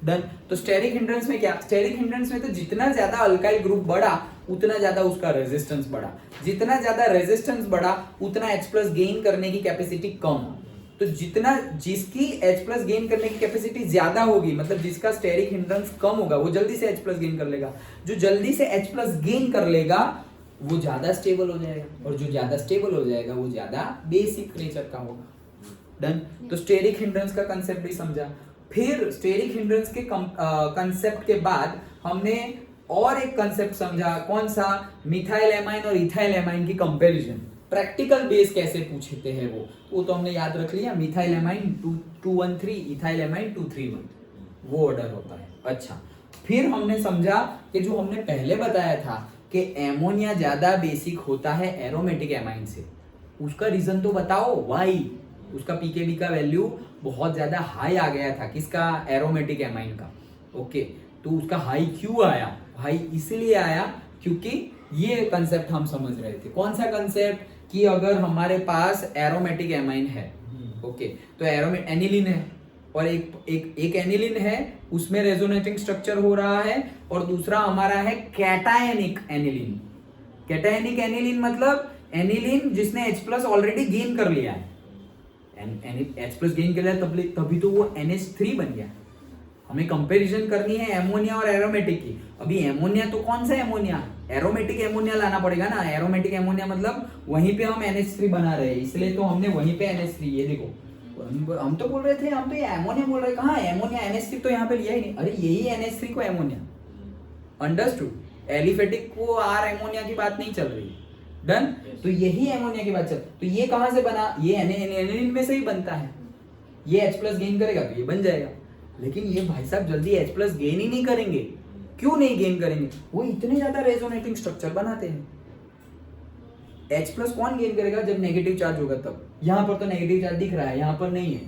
डन, तो स्टेरिक हिंड्रेंस में क्या, स्टेरिक हिंड्रेंस में तो जितना ज्यादा अल्काइल ग्रुप बढ़ा उतना ज्यादा उसका रेजिस्टेंस बढ़ा, जितना ज्यादा रेजिस्टेंस बढ़ा उतना H+ गेन करने की कैपेसिटी कम। तो जितना जिसकी H+ गेन करने की कैपेसिटी ज्यादा होगी, मतलब जिसका स्टेरिक हिंड्रेंस कम होगा, वो जल्दी से H+ गेन कर लेगा। जो जल्दी से H+ गेन कर लेगा वो ज्यादा स्टेबल हो जाएगा, और जो ज्यादा स्टेबल हो जाएगा वो ज्यादा बेसिक नेचर का होगा। डन, तो स्टेरिक हिंड्रेंस का कंसेप्ट भी समझा। फिर स्टेरिक हिंड्रेंस के कंसेप्ट के बाद हमने और एक कंसेप्ट समझा, कौन सा, मिथाइल एमाइन और इथाइल एमाइन की कंपैरिजन। प्रैक्टिकल बेस कैसे पूछते हैं वो तो हमने याद रख लिया। मिथाइल एमाइन 213, इथाइल एमाइन 231, वो ऑर्डर होता है। अच्छा, फिर हमने समझा कि जो हमने पहले बताया था कि एमोनिया ज्यादा बेसिक होता है एरोमेटिक एमाइन से, उसका रीजन तो बताओ, वाई। उसका पीकेबी का वैल्यू बहुत ज्यादा हाई आ गया था, किसका, एरोमेटिक एमाइन का। ओके, तो उसका हाई क्यों आया, हाई इसलिए आया क्योंकि ये कंसेप्ट हम समझ रहे थे। कौन सा कंसेप्ट, कि अगर हमारे पास एरोमेटिक एमाइन है, ओके, तो एनिलीन है और एक एनिलीन है, उसमें रेजोनेटिंग स्ट्रक्चर हो रहा है, और दूसरा हमारा है कैटायनिक एनिलीन। कैटायनिक एनिलीन मतलब एनिलीन जिसने H+ ऑलरेडी गेन कर लिया है, H+ गेन कर लिया तभी तो वो NH3 बन गया। हमें कंपैरिजन करनी है एमोनिया और एरोमेटिक की। अभी एमोनिया तो कौन सा एमोनिया, एरोमेटिक एमोनिया लाना पड़ेगा ना। एरोमेटिक एमोनिया मतलब वहीं पे हम NH3 बना रहे हैं, इसलिए तो हमने वहीं पे NH3, ये देखो हम तो बोल रहे थे, हम तो ये एमोनिया बोल रहे, कहाँ एमोनिया, NH3 तो यहाँ पे लिया ही नहीं। अरे यही NH3 को एमोनिया, अंडरस्टूड। एलिफेटिक को आर एमोनिया की बात नहीं चल रही। डन, तो यही एमोनिया की बात चल। तो ये कहाँ से बना, ये एनिलीन में से ही बनता है। ये H+ गेन करेगा तो ये बन जाएगा, लेकिन ये भाई साहब जल्दी H+ गेन ही नहीं करेंगे। क्यों नहीं गेन करेंगे, वो इतने ज्यादा रेजोनेटिंग स्ट्रक्चर बनाते हैं। H+ कौन गेन करेगा, जब नेगेटिव चार्ज होगा तब। यहाँ पर तो नेगेटिव चार्ज दिख रहा है, यहाँ पर नहीं है,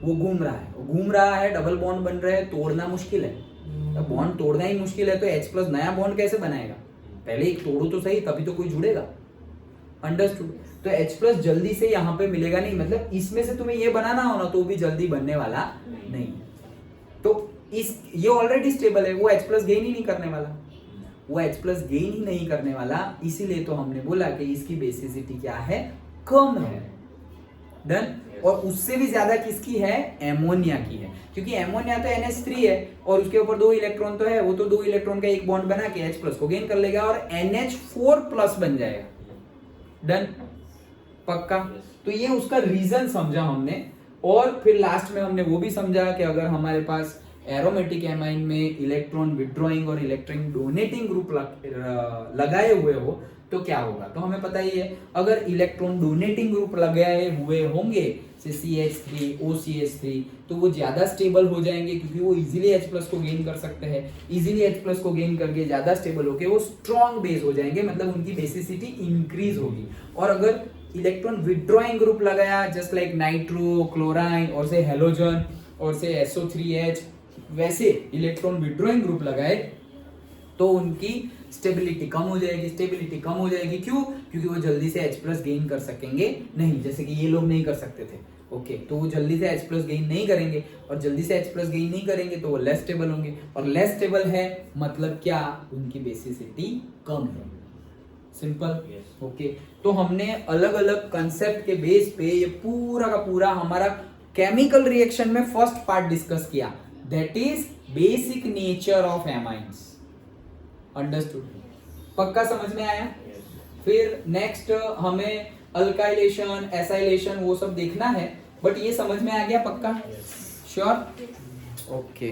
वो घूम रहा है, डबल बॉन्ड बन रहे हैं, तोड़ना मुश्किल है। बॉन्ड तोड़ना ही मुश्किल है तो H+ नया बॉन्ड कैसे बनाएगा, पहले एक तोड़ो तो सही, तभी तो कोई जुड़ेगा। अंडरस्टूड। तो H+ जल्दी से यहाँ पे मिलेगा नहीं, मतलब इसमें से तुम्हें ये बनाना हो ना तो भी जल्दी बनने वाला नहीं। तो ये ऑलरेडी स्टेबल है, वो H+ गेन ही नहीं करने वाला, वो H+ गेन ही नहीं करने वाला, इसीलिए तो हमने बोला कि इसकी बेसिसिटी क्या है, कम है। डन, और उससे भी ज्यादा किसकी है, एमोनिया की है, क्योंकि एमोनिया तो NH3 है और उसके ऊपर 2 इलेक्ट्रॉन तो है, वो तो 2 इलेक्ट्रॉन का एक बॉन्ड बना के H+ को गेन कर लेगा और NH4+ बन जाएगा। डन, पक्का। तो ये उसका रीजन समझा हमने, और फिर लास्ट में हमने वो भी समझा कि अगर हमारे पास एरोमेटिक एमाइन में इलेक्ट्रॉन विड्रॉइंग और इलेक्ट्रॉन डोनेटिंग ग्रुप लगाए हुए हो तो क्या होगा। तो हमें पता ही है, अगर इलेक्ट्रॉन डोनेटिंग ग्रुप लगाए हुए होंगे जैसे CH3, OCH3, तो वो ज्यादा स्टेबल हो जाएंगे, क्योंकि वो इजीली H+ को गेन कर सकते हैं। इजीली H+ को गेन करके ज्यादा स्टेबल होके वो स्ट्रॉन्ग बेस हो जाएंगे, मतलब उनकी बेसिसिटी इंक्रीज होगी। और अगर इलेक्ट्रॉन विड्रॉइंग ग्रुप लगाया जस्ट लाइक नाइट्रो, क्लोराइन और से हेलोजन और से SO3H, वैसे इलेक्ट्रॉन विड्रॉइंग ग्रुप लगाए तो उनकी स्टेबिलिटी कम हो जाएगी, स्टेबिलिटी कम हो जाएगी। क्यों? क्योंकि वो जल्दी से H+ गेन कर सकेंगे नहीं, जैसे कि ये लोग नहीं कर सकते थे। ओके, तो वो जल्दी से H+ गेन नहीं करेंगे, और जल्दी से H+ गेन नहीं करेंगे तो वो लेस स्टेबल होंगे, और लेस स्टेबल है मतलब क्या? उनकी बेसिसिटी कम है। सिंपल। ओके, तो हमने अलग अलग कंसेप्ट के बेस पे ये पूरा का पूरा हमारा केमिकल रिएक्शन में फर्स्ट पार्ट डिस्कस किया, that is basic nature of amines. Understood? पक्का समझ में आया? फिर नेक्स्ट हमें अल्काइलेशन, एसाइलेशन वो सब देखना है, बट ये समझ में आ गया? पक्का? श्योर? ओके।